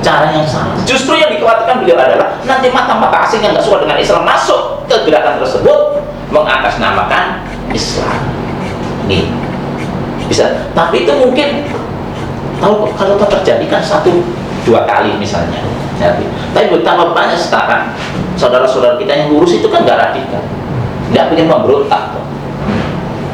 Speaker 2: cara yang salah. Justru yang dikhawatirkan beliau adalah nanti mata-mata asing yang nggak suka dengan Islam masuk ke gerakan tersebut mengatasnamakan Islam. Nih bisa, tapi itu mungkin kalau terjadi kan 1-2 kali misalnya. Tapi betapa banyak sekarang saudara-saudara kita yang lurus itu kan nggak radikal, nggak pengen memberontak.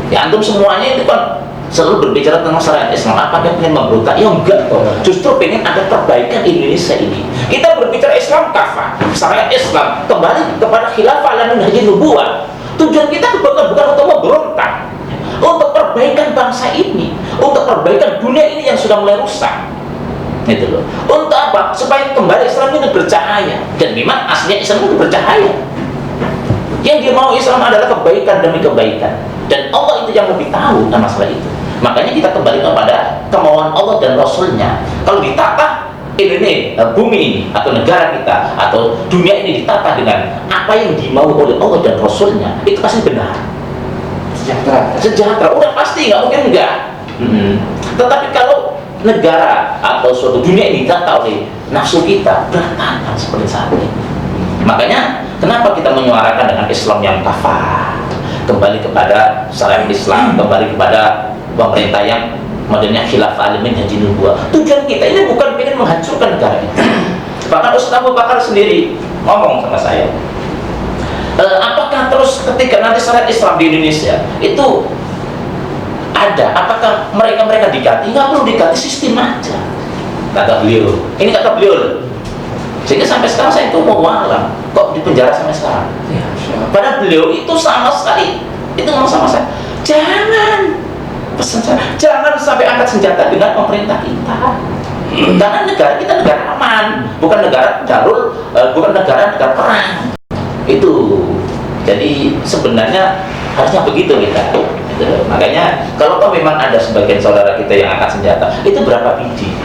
Speaker 2: Ya antum semuanya itu kan selalu berbicara tentang syariat Islam, apa dia pengen memberontak? Ya enggak kok. Justru pengen ada perbaikan Indonesia ini. Kita berbicara Islam kafah, syariat Islam kembali kepada khilafah dan manhaj nubuwah. Tujuan kita bukan untuk memberontak, untuk perbaikan bangsa ini, untuk perbaikan dunia ini yang sudah mulai rusak. Itu loh. Untuk apa? Supaya kembali Islam itu bercahaya. Dan memang aslinya Islam itu bercahaya. Yang dia mau Islam adalah kebaikan demi kebaikan. Dan Allah itu yang lebih tahu tentang masalah itu. Makanya kita kembali kepada kemauan Allah dan Rasulnya. Kalau ditata ini bumi ini atau negara kita atau dunia ini ditata dengan apa yang dimau oleh Allah dan Rasulnya, itu pasti benar. Sejahtera, udah pasti, nggak mungkin enggak. Tetapi kalau negara atau suatu dunia ini ditata oleh nafsu kita, berantakan seperti saat ini. Makanya kenapa kita menyuarakan dengan Islam yang kafah, kembali kepada syariat Islam, kembali kepada pemerintah yang modelnya khilafah alimin dan nubuwah. Tujuan kita ini bukan ingin menghancurkan negara ini. Bahkan Ustaz Abu Bakar sendiri ngomong sama saya, apakah terus ketika nanti syariat Islam di Indonesia itu ada, apakah mereka diganti? Nggak perlu diganti, sistem aja, kata beliau. Ini kata beliau. Sehingga sampai sekarang saya itu mau walam kok di penjara sampai sekarang. Padahal beliau itu sama sekali itu ngomong sama saya, jangan pesan saya, jangan sampai angkat senjata dengan pemerintah kita. Karena negara kita negara aman, bukan negara darul, bukan negara perang. Itu. Jadi sebenarnya harusnya begitu kita. Gitu. Makanya kalau memang ada sebagian saudara kita yang angkat senjata, itu berapa biji?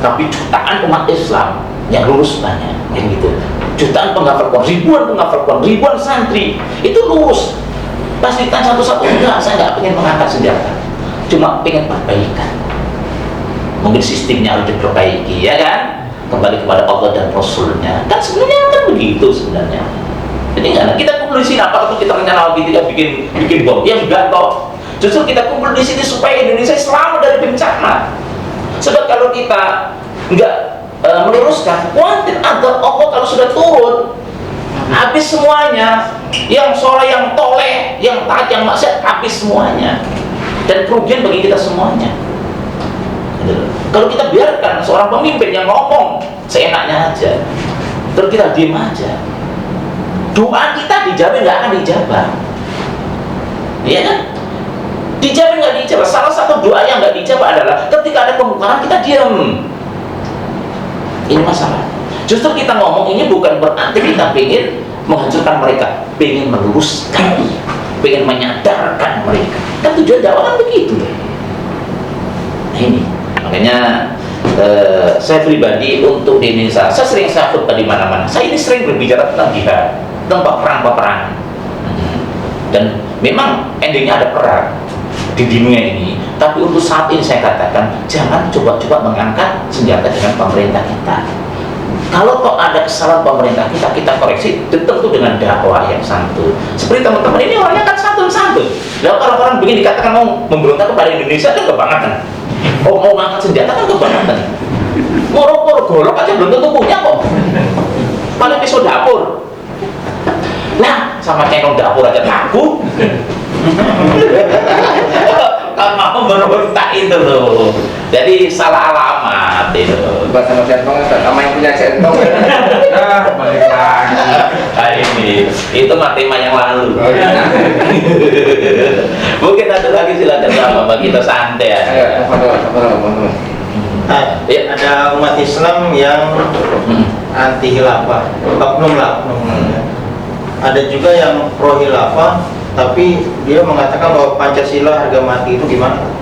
Speaker 2: Tapi jutaan umat Islam yang lurus banyak, yang gitu. jutaan penghafal Quran, ribuan penghafal Quran, ribuan santri itu lurus. Pas ditanya satu-satu, enggak, saya nggak pengen mengangkat senjata, cuma pengen perbaikan. Mungkin sistemnya harus diperbaiki, ya kan? Kembali kepada Allah dan Rasulnya. Kan sebenarnya kan begitu sebenarnya. Jadi nggak, kita kumpul di sini apa kalau kita rencana kita bikin bom? Ya enggak toh. Justru kita kumpul di sini supaya Indonesia selamat dari bencana. Sebab kalau kita nggak meluruskan, khawatir agar Allah kalau sudah turun habis semuanya, yang soleh, yang toleh, yang taat, yang maksiat, habis semuanya, dan kerugian bagi kita semuanya. Kalau kita biarkan seorang pemimpin yang ngomong seenaknya aja, terus kita diam aja, doa kita dijamin nggak akan dijabah, iya kan? Dijamin nggak dijabah. Salah satu doa yang nggak dijabah adalah ketika ada pemungkaran kita diam. Ini masalah. Justru kita ngomong ini bukan berarti kita ingin menghancurkan mereka, ingin meluruskan, ingin menyadarkan mereka. Kan tujuan dakwah kan begitu. Nah ini, makanya saya pribadi untuk di Indonesia, saya sering khutbah di mana-mana. Saya ini sering berbicara tentang jihad, tentang peperangan. Dan memang endingnya ada perang di dunia ini. Tapi untuk saat ini saya katakan, jangan coba-coba mengangkat senjata dengan pemerintah kita. Kalau kok ada kesalahan pemerintah kita, kita koreksi tentu dengan dakwah yang santun. Seperti teman-teman ini orangnya kan santun-santun. Lalu orang-orang begini dikatakan mau memberontak kepada Indonesia kan kebangetan. Oh, mau ngangkat senjata kan kebangetan. Moro-moro golok aja belum tentu punya kok. Paling pisau dapur. Nah, sama cendol dapur aja takut. Kalau mau berontak itu loh. Jadi salah alamat itu.
Speaker 1: Bukan sama sentong, sama yang punya sentong.
Speaker 4: Nah, balik lagi.
Speaker 2: Nah ini, itu mah tema yang lalu.
Speaker 1: Oh, iya.
Speaker 2: Mungkin ada lagi, silakan sama kita santai
Speaker 1: Ayo,
Speaker 2: ya.
Speaker 1: apa teman-teman?
Speaker 3: Nah, ada umat Islam yang anti khilafah, oknum lah, oknum. Ada juga yang pro khilafah, tapi dia mengatakan bahwa Pancasila harga mati itu gimana?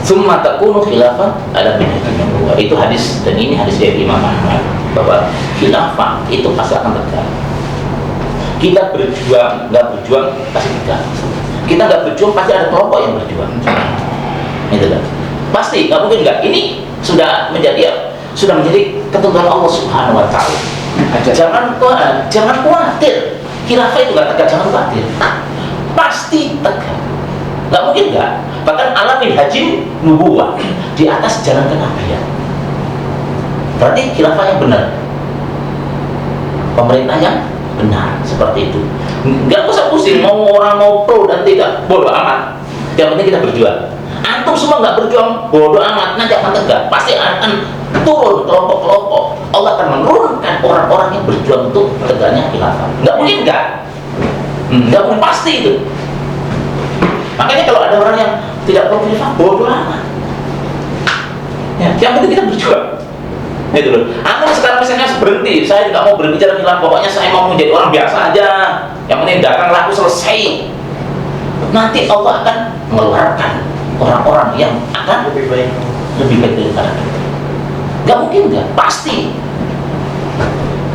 Speaker 2: Summa takunu khilafah ada bedanya. Itu hadis, dan ini hadis dari Imam Ahmad, bahwa khilafah itu pasti akan tegak. Kita berjuang, nggak berjuang pasti tegak. Kita nggak berjuang pasti ada kelompok yang berjuang. Itu kan pasti, nggak mungkin nggak. Ini sudah menjadi ketentuan Allah Subhanahu Wa Taala. Jangan khawatir. Khilafah itu nggak tegak, jangan khawatir. Pasti tegak. Nggak mungkin nggak. Bahkan alamin haji nubuwah, di atas jalan kenabian. Berarti khilafah yang benar, pemerintah yang benar, seperti itu. Nggak usah pusing mau orang mau pro dan tidak, bodoh amat. Yang penting kita berjuang. Antum semua nggak berjuang, bodoh amat, nanti akan tegak. Pasti akan turun kelompok-kelompok. Allah akan menurunkan orang-orang yang berjuang untuk tegaknya khilafah. Nggak mungkin nggak. Nggak mungkin, pasti itu. Makanya kalau ada orang yang tidak pro khilafah, bodoh amat. Ya, yang penting kita berjuang. Itu loh. Antum sekarang misalnya berhenti, saya tidak mau berbicara khilafah, pokoknya saya mau menjadi orang biasa aja. Yang penting dagang laku selesai. Nanti Allah akan mengeluarkan orang-orang yang akan lebih baik daripada kita. Gak mungkin nggak, pasti.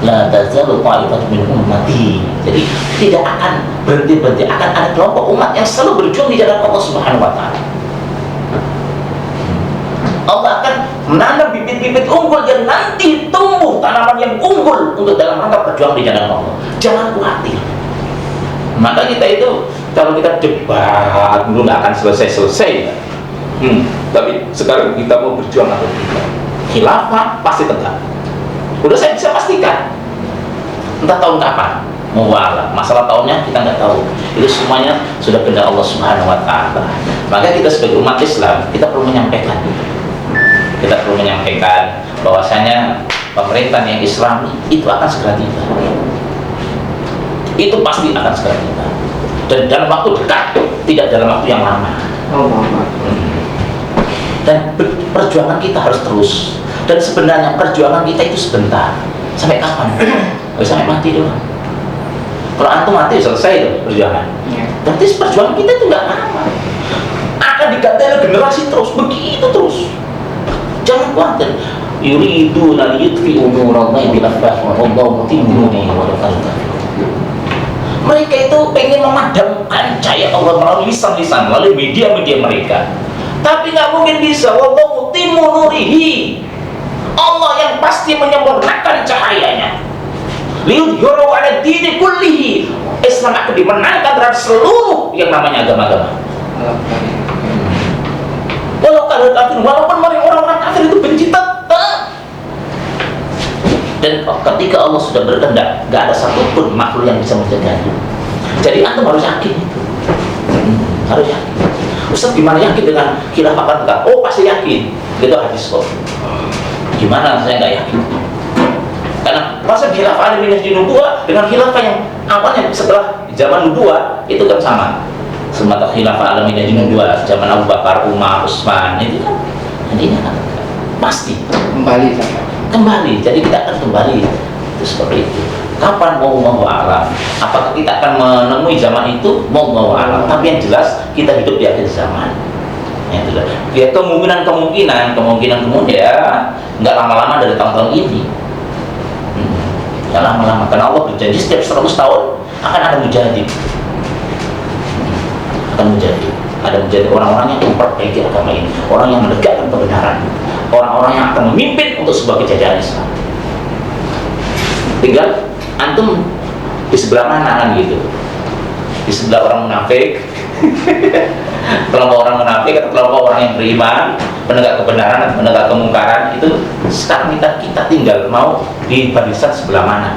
Speaker 2: La tazalu ta'ifatu min ummati. Jadi tidak akan berhenti, akan ada kelompok umat yang selalu berjuang di jalan Allah Subhanahu Wa Taala. Allah akan menanam bibit-bibit unggul yang nanti tumbuh tanaman yang unggul untuk dalam rangka berjuang di jalan Allah. Jangan khawatir. Maka kita itu kalau kita debat dulu nggak akan selesai. Tapi sekarang kita mau berjuang atau tidak, khilafah pasti tegak. Udah saya bisa pastikan. Entah tahun kapan, mualah. Masalah tahunnya kita nggak tahu. Itu semuanya sudah kehendak Allah Subhanahu Wa Taala. Maka kita sebagai umat Islam kita perlu menyampaikan. Kita perlu menyampaikan bahwasanya pemerintahan yang Islam itu akan segera tiba. Itu pasti akan segera tiba. Dan dalam waktu dekat, tidak dalam waktu yang lama. Dan perjuangan kita harus terus. Dan sebenarnya perjuangan kita itu sebentar. Sampai kapan? Sampai mati doang. Kalau antum mati selesai tuh perjuangan. Berarti perjuangan kita itu nggak lama. Akan diganti oleh generasi terus, begitu terus. Jangan khawatir. yuriduna liyutfi'u nurallahi bil afwahihim wallahu mutimmu nurihi walau karihal kafirun. Mereka itu pengen memadamkan cahaya Allah melalui lisan-lisan, melalui media-media mereka. Tapi nggak mungkin bisa. Wallahu mutimmu nurihi. Allah yang pasti menyempurnakan cahayanya. Liyudhhirahu 'ala dini kullihi. Islam akan dimenangkan terhadap seluruh yang namanya agama-agama. Walau karihal kafirun, walaupun orang-orang kafir itu benci tetap. Dan ketika Allah sudah berkehendak, gak ada satupun makhluk yang bisa menjaganya. Jadi antum harus yakin itu. Harus yakin. Ustaz gimana yakin dengan khilafah kan enggak? Oh pasti yakin. Itu hadis kok. Gimana saya nggak yakin? Karena masa khilafah Ali bin Nubuwah dengan khilafah yang awalnya setelah zaman Nubuwah itu kan sama. Semata khilafah Ali bin Nubuwah zaman Abu Bakar, Umar, Utsman itu kan intinya kan pasti kembali. Jadi kita akan kembali itu seperti itu. Kapan mau alam? Apakah kita akan menemui zaman itu? Mau alam. Tapi yang jelas kita hidup di akhir zaman. Ya kemungkinan kemudian nggak lama-lama dari tahun-tahun ini. Nggak lama-lama karena Allah berjanji setiap 100 tahun akan ada mujahid. Ada menjadi orang-orang yang memperbaiki agama ini, orang yang menegakkan kebenaran, orang-orang yang akan memimpin untuk sebuah kejayaan Islam. Tinggal antum di sebelah mana kan gitu, di sebelah orang munafik, kelompok orang munafik atau kelompok orang yang beriman, penegak kebenaran atau penegak kemungkaran. Itu sekarang kita tinggal mau di barisan sebelah mana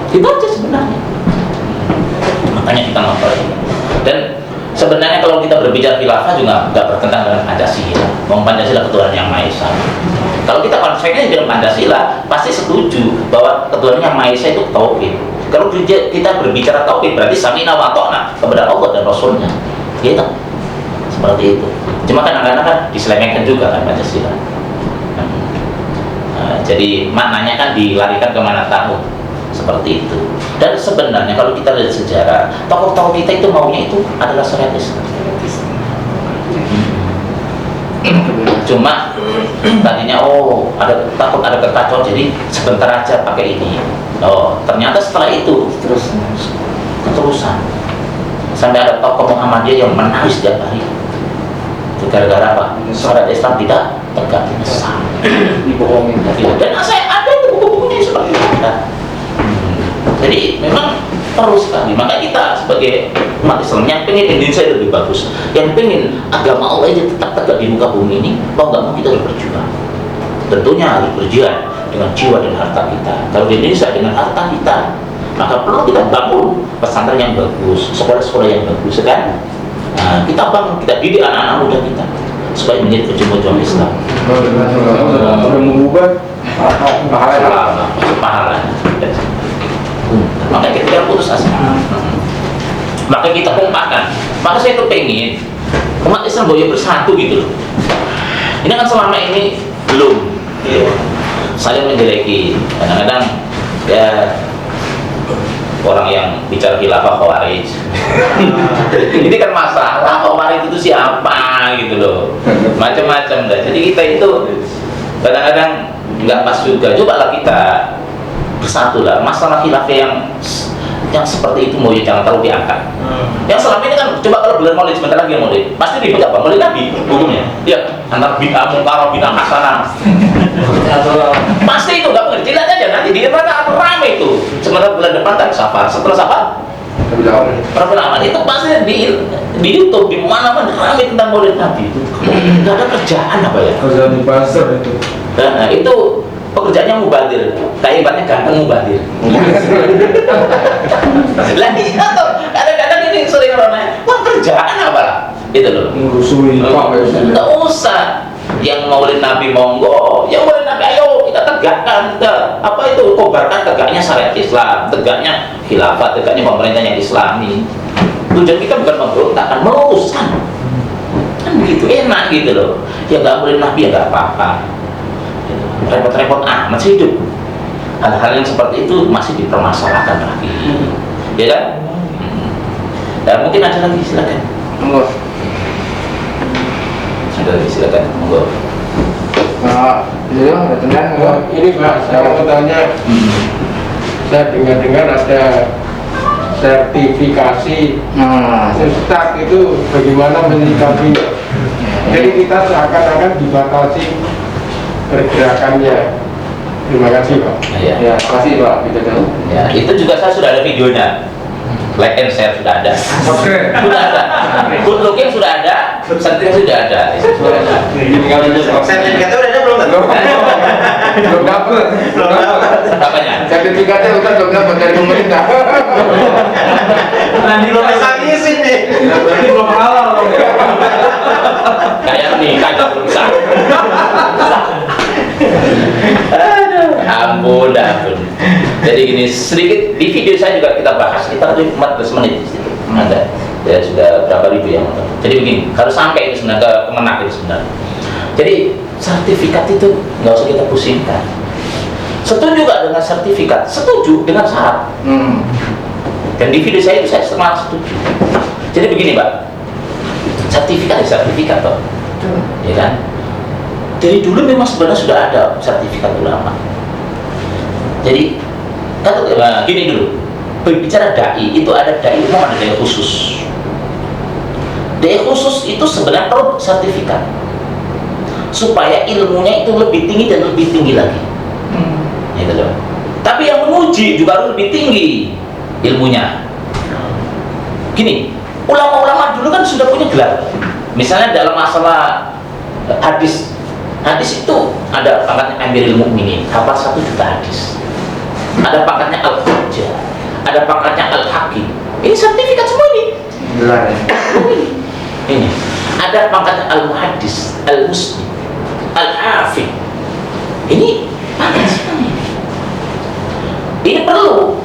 Speaker 2: kita aja sebenarnya. Makanya kita ngobrol. Dan sebenarnya kalau kita berbicara khilafah juga nggak bertentangan dengan Pancasila. Pancasila ketuhanan yang Maha Esa. Kalau kita konsepnya dengan Pancasila, pasti setuju bahwa ketuhanan yang Maha Esa itu tauhid. Kalau kita berbicara tauhid berarti samina wa ta'na kepada Allah dan Rasulnya. Gitu. Seperti itu. Cuma kan kadang-kadang kan diselewengkan juga kan Pancasila. Jadi maknanya kan dilarikan kemana tahu. Seperti itu. Dan sebenarnya kalau kita lihat sejarah, tokoh-tokoh kita itu maunya itu adalah syariat Islam. Cuma tadinya takut ada kekacauan, jadi sebentar aja pakai ini. Ternyata setelah itu keterusan sampai ada tokoh Muhammadiyah yang menangis setiap hari. Itu gara-gara apa? Syariat Islam tidak tegak, sah, dibohongin. Dan saya ada itu buku-bukunya seperti itu. Jadi memang perlu sekali. Maka kita sebagai umat Islam yang pengen Indonesia lebih bagus, yang pengen agama Allah ini tetap tegak di muka bumi ini, mau nggak mau kita harus berjuang. Tentunya harus berjuang dengan jiwa dan harta kita. Kalau di Indonesia dengan harta kita, maka perlu kita bangun pesantren yang bagus, sekolah-sekolah yang bagus, kan? Nah, kita bangun, kita didik anak-anak muda kita supaya menjadi pejuang Islam.
Speaker 4: Sudah mengubah
Speaker 2: pahala. Maka kita putus asa. Maka kita kompakan. Maka saya tuh pengen umat Islam boleh bersatu gitu loh. Ini kan selama ini belum. Saya menjeleki kadang-kadang ya orang yang bicara khilafah khawarij. Ini kan masalah khawarij itu siapa gitu loh. Macam-macam dah. Jadi kita itu kadang-kadang nggak pas juga. Cobalah kita bersatu lah. Masalah khilafah yang seperti itu mau jangan terlalu diangkat. Yang selama ini kan coba kalau bulan Maulid sebentar lagi yang Maulid pasti ribut apa? Maulid Nabi hukumnya. Ya, antara bid'ah mungkar, bid'ah hasanah. Pasti itu nggak mungkin. Tidak aja nanti di mana ramai itu. Sebentar bulan depan tak Safar. Setelah Safar Rabiul Awal itu pasti di YouTube di mana-mana ramai tentang Maulid Nabi itu. Nggak ada kerjaan apa ya?
Speaker 4: kerjaan di pasar itu.
Speaker 2: Nah, itu pekerjaannya mubadir, kayak ibaratnya ganteng mubadir. Lah iya toh, kadang-kadang ini sering orang nanya, wah kerjaan apa lah? Itu loh.
Speaker 4: Ngurusui
Speaker 2: Nggak usah. Yang Maulid Nabi monggo, yang Maulid Nabi ayo kita tegakkan, kita apa itu kobarkan tegaknya syariat Islam, tegaknya khilafah, tegaknya pemerintah yang Islami. Tujuan kita bukan memberontak, kan meluruskan. Kan begitu enak gitu loh. Ya nggak Maulid Nabi ya nggak apa-apa. Repot-repot amat sih hidup. Hal-hal yang seperti itu masih dipermasalahkan lagi, ya kan? Dan mungkin ada lagi, silakan.
Speaker 1: Monggo.
Speaker 2: Ada lagi, silakan. Monggo.
Speaker 1: Jadi ada tentang
Speaker 6: Ini Pak, saya mau tanya, saya dengar-dengar ada sertifikasi
Speaker 1: Nah,
Speaker 6: Ustaz itu bagaimana menyikapi? Jadi kita seakan-akan dibatasi pergerakannya. Terima kasih Pak.
Speaker 2: Ya.
Speaker 1: ya, makasih Pak, gitu tuh.
Speaker 2: Ya, itu juga saya sudah ada videonya. Like and share sudah ada.
Speaker 4: Oke.
Speaker 2: Sudah ada. Good looking sudah ada, sertifikat sudah ada. Itu sudah ada.
Speaker 4: Tinggal aja Pak.
Speaker 3: Sertifikatnya udah ada belum?
Speaker 1: Belum dapet.
Speaker 3: Belum dapat.
Speaker 2: Apanya?
Speaker 1: Sertifikatnya Ustaz belum dapat dari pemerintah.
Speaker 5: Nanti lo
Speaker 3: Pasang izin nih.
Speaker 4: Berarti belum halal dong.
Speaker 2: Kayak nikah juga belum sah. Ampun, ampun. Jadi gini, sedikit di video saya juga kita bahas. Kita ada 14 menit di situ. Ada. Ya sudah berapa ribu yang nonton. Jadi begini, harus sampai itu sebenarnya ke kemenak itu sebenarnya. Jadi sertifikat itu nggak usah kita pusingkan. Setuju nggak dengan sertifikat? Setuju dengan syarat. Dan di video saya itu saya sangat setuju. Jadi begini Pak, sertifikat ya sertifikat toh, ya kan? Dari dulu memang sebenarnya sudah ada sertifikat ulama. Jadi gini dulu, berbicara dai itu ada dai umum, ada dai khusus. Dai khusus itu sebenarnya perlu sertifikat supaya ilmunya itu lebih tinggi dan lebih tinggi lagi. Gitu loh. Tapi yang menguji juga harus lebih tinggi ilmunya. Gini, ulama-ulama dulu kan sudah punya gelar. Misalnya dalam masalah hadis itu ada pangkatnya Amirul Mukminin, hafal 1 juta hadis. Ada pangkatnya Al-Hujjah, ada pangkatnya Al-Hakim. Ini sertifikat semua ini.
Speaker 1: Gelar ya.
Speaker 2: Ini ada pangkatnya Al-Muhaddis, Al-Muslim, Al-Hafid. Ini pangkat semua ini. Ini perlu.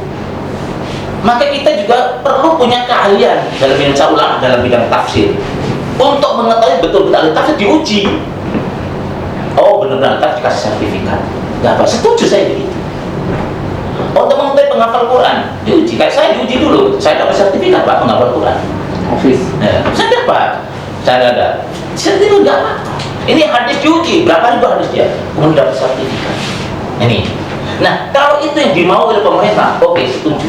Speaker 2: Maka kita juga perlu punya keahlian dalam bidang ulama, dalam bidang tafsir untuk mengetahui betul-betul tafsir diuji. Oh benar-benar tafsir dikasih sertifikat. Gak apa, setuju saya begitu. Untuk mengetahui penghafal Quran diuji. Kayak saya diuji dulu, saya dapat sertifikat Pak penghafal Quran.
Speaker 1: Hafiz.
Speaker 2: Ya, saya dapat, saya ada. Sertifikat nggak apa. Ini hadis diuji, berapa ribu hadis dia, kemudian dapat sertifikat. Ini. Nah, kalau itu yang dimau oleh pemerintah, oke, setuju.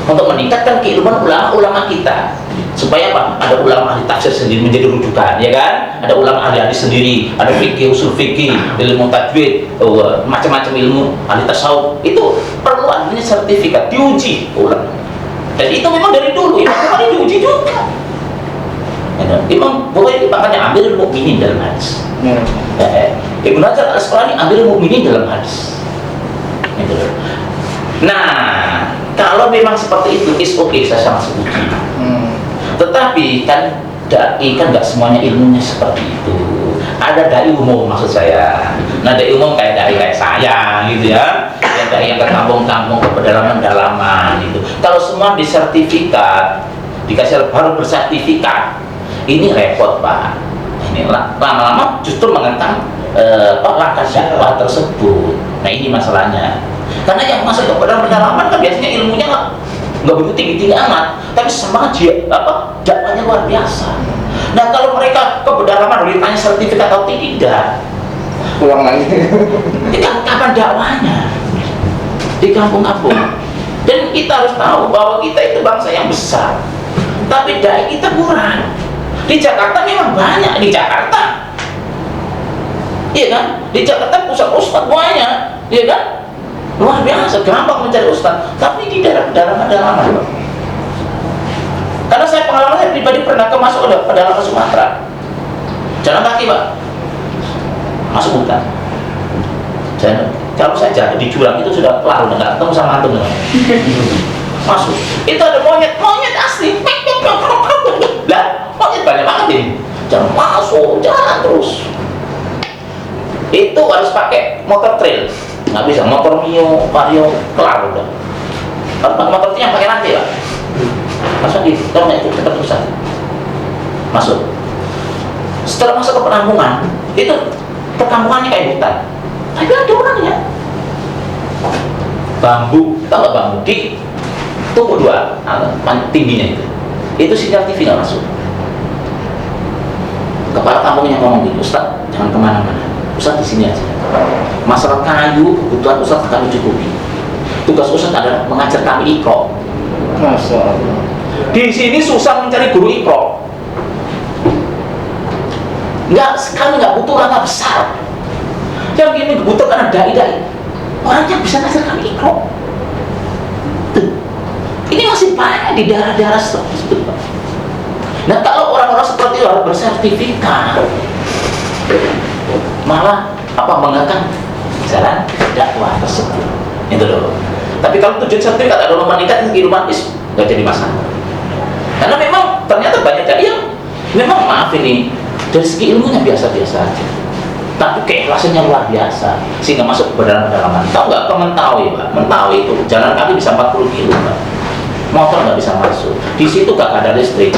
Speaker 2: Untuk meningkatkan keilmuan ulama-ulama kita, supaya apa? Ada ulama ahli tafsir sendiri menjadi rujukan, ya kan? Ada ulama ahli hadis sendiri, ada fikih, usul fikih, ilmu tajwid, macam-macam ilmu ahli tasawuf. Itu perlu adanya sertifikat, diuji ulama. Dan itu memang dari dulu, Imam Bukhari diuji juga. Imam Bukhari makanya Amirul Mukminin dalam hadis. Ibnu Hajar Al-Asqalani Amirul Mukminin dalam hadis. Nah, kalau memang seperti itu, is oke, saya sangat setuju. Tetapi kan dai kan nggak semuanya ilmunya seperti itu. Ada dai umum maksud saya. Nah, dai umum kayak dai kayak saya gitu ya. Yang dai yang ke kampung-kampung, ke pedalaman-pedalaman gitu. Kalau semua disertifikat, dikasih baru bersertifikat, ini repot Pak. Ini lama-lama justru menentang langkah dakwah tersebut. Nah ini masalahnya. Karena yang masuk ke pedalaman kan biasanya ilmunya nggak begitu tinggi-tinggi amat, tapi semangat dakwahnya luar biasa. Nah kalau mereka ke pedalaman ditanya sertifikat atau tidak,
Speaker 1: Pulang lagi.
Speaker 2: kapan dakwahnya di kampung-kampung? Dan kita harus tahu bahwa kita itu bangsa yang besar, tapi dai kita kurang. Di Jakarta memang banyak, di Jakarta, iya kan? Di Jakarta pusat ustadz banyak, iya kan? Luar biasa, gampang mencari ustadz. Tapi di daerah pedalaman, karena saya pengalaman saya pribadi pernah masuk ke pedalaman Sumatera, jalan kaki Pak, masuk hutan. Kalau saya jalan di jurang itu sudah lalu nggak ketemu sama antum. Masuk, itu ada monyet asli. Lah, monyet banyak banget ini. Jangan masuk, jalan terus. Itu harus pakai motor trail, nggak bisa motor Mio, Vario, kelar udah. Kalau pakai motor yang pakai rantai Pak. Masuk gitu, kalau nggak ikut cepat susah. Masuk. Setelah masuk ke perkampungan, itu perkampungannya kayak hutan. Tapi ada orangnya. Bambu, tahu nggak bambu? Di tumbuh 2 tingginya itu sinyal TV nggak masuk. Kepala kampungnya ngomong gitu, Ustaz jangan kemana-mana, Ustaz di sini aja. Masalah kayu, kebutuhan Ustaz kami cukupi. Tugas Ustaz adalah mengajar kami Iqra.
Speaker 1: Masya Allah.
Speaker 2: Di sini susah mencari guru Iqra. Kami nggak butuh ulama besar. Yang ini dibutuhkan dai-dai. Orang yang bisa ngajar kami Iqra. Ini masih banyak di daerah-daerah tersebut. Nah, kalau orang-orang seperti itu harus bersertifikat, malah mengangkat jalan dakwah tersebut. Itu loh. Tapi kalau tujuan sertifikat adalah meningkatkan keilmuan nggak jadi masalah. Karena memang ternyata banyak dai yang memang maaf ini dari segi ilmunya biasa-biasa aja, tapi keikhlasannya luar biasa sehingga masuk ke pedalaman. Tahu nggak ke Mentawai, Pak? Mentawai itu jalan kaki bisa 40 km, Pak. Motor nggak bisa masuk. Di situ nggak ada listrik.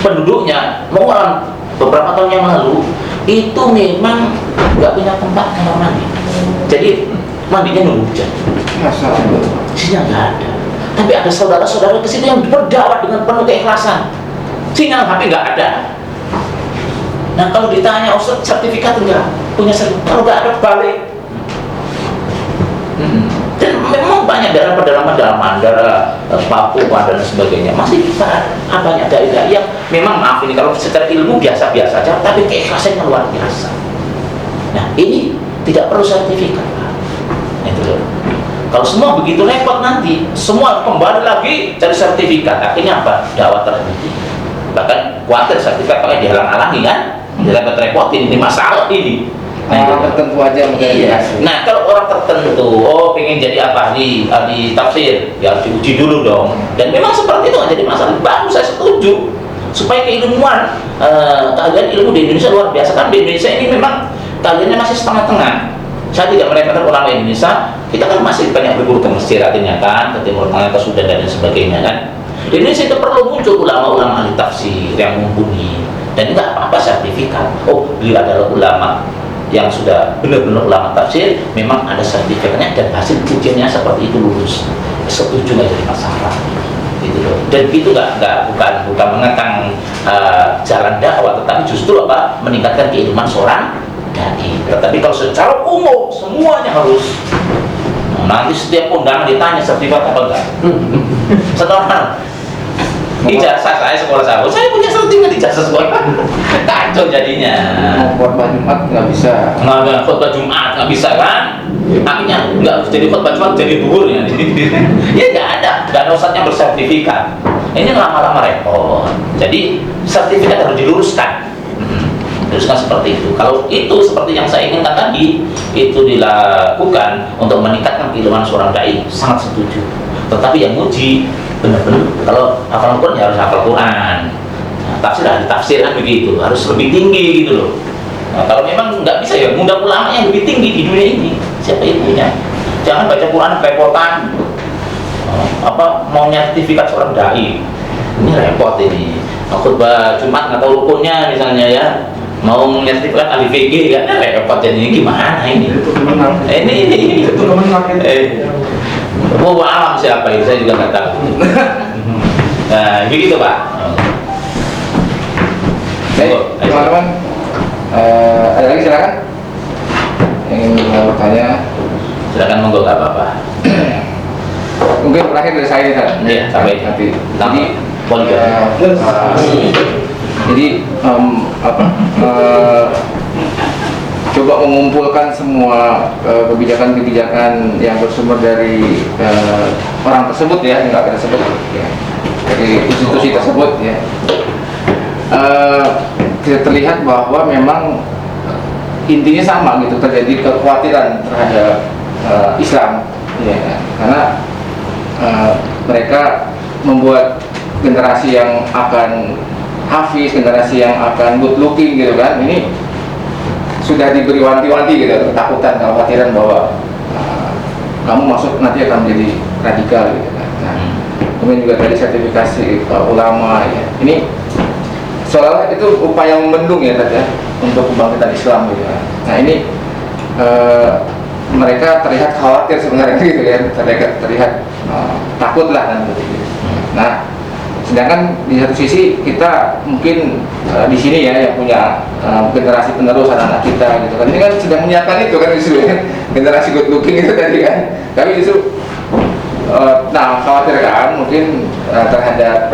Speaker 2: Penduduknya mau orang beberapa tahun yang lalu itu memang nggak punya tempat kamar mandi. Jadi mandinya nunggu hujan.
Speaker 1: Masya Allah.
Speaker 2: Isinya nggak ada. Tapi ada saudara-saudara ke situ yang berdakwah dengan penuh keikhlasan. Sinyal HP nggak ada. Nah kalau ditanya Ustaz sertifikat enggak punya sertifikat, kalau nggak ada balik. Dan memang banyak daerah pedalaman daerah Papua dan sebagainya masih kita banyak dai-dai yang memang maaf ini kalau secara ilmu biasa-biasa aja, tapi keikhlasannya luar biasa. Nah ini tidak perlu sertifikat, Pak. Itu loh. Kalau semua begitu repot nanti, semua kembali lagi cari sertifikat. Akhirnya apa? Dakwah terhenti. Bahkan khawatir sertifikat pakai dihalang-halangi kan? Jadi repotin ini masalah ini. Nah,
Speaker 1: Orang tertentu aja mungkin.
Speaker 2: iya. Nah kalau orang tertentu, pengen jadi apa ahli tafsir, ya harus diuji dulu dong. Dan memang seperti itu nggak jadi masalah. Bagus, saya setuju. Supaya keilmuan, keahlian ilmu di Indonesia luar biasa. Kan di Indonesia ini memang keahliannya masih setengah-tengah. Saya tidak meremehkan ulama Indonesia. Kita kan masih banyak berburu ke Mesir artinya kan, ke Timur Tengah, ke Sudan dan sebagainya kan. Di Indonesia itu perlu muncul ulama-ulama ahli tafsir yang mumpuni. Dan nggak apa-apa sertifikat. Oh, beliau adalah ulama yang sudah benar-benar ulama tafsir, memang ada sertifikatnya dan hasil ujiannya seperti itu lulus. Setuju nggak jadi masalah, gitu loh. Dan itu bukan mengekang jalan dakwah, tetapi justru meningkatkan keilmuan seorang dai. Tetapi kalau secara umum semuanya harus. Nanti setiap undangan ditanya sertifikat apa enggak? Setelah ijazah saya sekolah saya punya sertifikat ijazah sekolah. Kacau jadinya.
Speaker 1: Khotbah Jumat nggak bisa.
Speaker 2: Nggak khotbah Jumat nggak bisa kan? Akhirnya nggak jadi khotbah Jumat jadi duhur ya. Ya nggak ada ustadznya bersertifikat. Ini lama-lama repot. Jadi sertifikat harus diluruskan. Teruskan seperti itu. Kalau itu seperti yang saya inginkan tadi, itu dilakukan untuk meningkatkan keilmuan seorang dai, sangat setuju. Tetapi yang uji benar-benar kalau hafal Quran ya harus hafal Quran. Nah, tafsir kan begitu, harus lebih tinggi gitu loh. Nah, kalau memang nggak bisa ya ngundang ulama yang lebih tinggi di dunia ini. Siapa ilmunya? Jangan baca Quran repotan. Mau sertifikat seorang dai. Ini repot ini. Khutbah Jumat nggak tahu rukunnya misalnya ya. Mau sertifikat ahli fikih kan repot jadinya gimana ini? Ini
Speaker 4: Itu kemenang.
Speaker 2: mau alam siapa itu saya juga nggak tahu. Nah begitu Pak.
Speaker 1: Baik, teman-teman, ada lagi silakan yang ingin bertanya.
Speaker 2: Silakan monggo, nggak apa-apa.
Speaker 1: Mungkin terakhir dari saya kan.
Speaker 2: Iya, sampai
Speaker 1: nanti.
Speaker 2: Jadi
Speaker 1: Jadi coba mengumpulkan semua kebijakan-kebijakan yang bersumber dari orang tersebut ya, nggak kita sebut ya, dari institusi tersebut ya. Kita terlihat bahwa memang intinya sama gitu, terjadi kekhawatiran terhadap Islam ya, karena mereka membuat generasi yang akan hafiz, generasi yang akan good looking gitu kan, ini sudah diberi wanti-wanti gitu, ketakutan, kekhawatiran bahwa kamu masuk nanti akan menjadi radikal gitu kan. Nah, kemudian juga tadi sertifikasi ulama ya, ini seolah itu upaya membendung ya tadi ya, untuk kebangkitan Islam gitu ya. Nah ini mereka terlihat khawatir sebenarnya gitu ya, terlihat takut lah kan begitu. Nah Sedangkan di satu sisi kita mungkin di sini ya yang punya generasi penerus anak-anak kita gitu kan, ini kan sedang menyiapkan itu kan justru ya, generasi good looking itu tadi kan. Tapi justru khawatir kan mungkin terhadap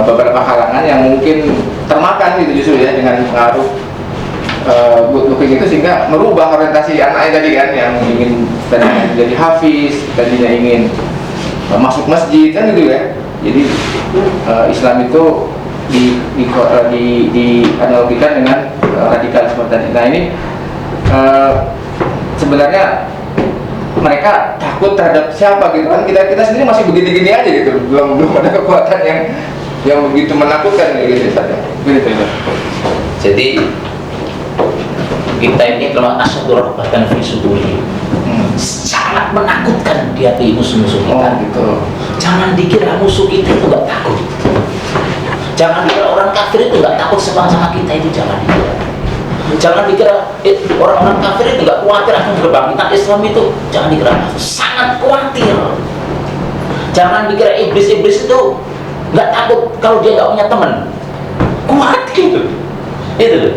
Speaker 1: beberapa kalangan yang mungkin termakan gitu justru ya dengan pengaruh good looking itu, sehingga merubah orientasi anaknya tadi kan, yang ingin tadinya jadi hafiz, tadinya ingin masuk masjid kan gitu ya. Jadi Islam itu dianalogikan dengan radikalisme tadi. Nah ini sebenarnya mereka takut terhadap siapa gitu kan, kita sendiri masih begini-gini aja gitu, belum ada kekuatan yang begitu menakutkan gitu saja. Begitu ya.
Speaker 2: Jadi kita ini kalau asyadu bahkan fi suduri sangat menakutkan di hati musuh-musuh kita.
Speaker 1: Gitu.
Speaker 2: Jangan dikira musuh kita itu nggak takut. Jangan dikira orang kafir itu nggak takut sama kita, itu jangan dikira. Jangan dikira orang-orang kafir itu nggak khawatir akan kebangkitan Islam itu, jangan dikira, sangat khawatir. Jangan dikira iblis itu nggak takut kalau dia nggak punya teman, khawatir itu.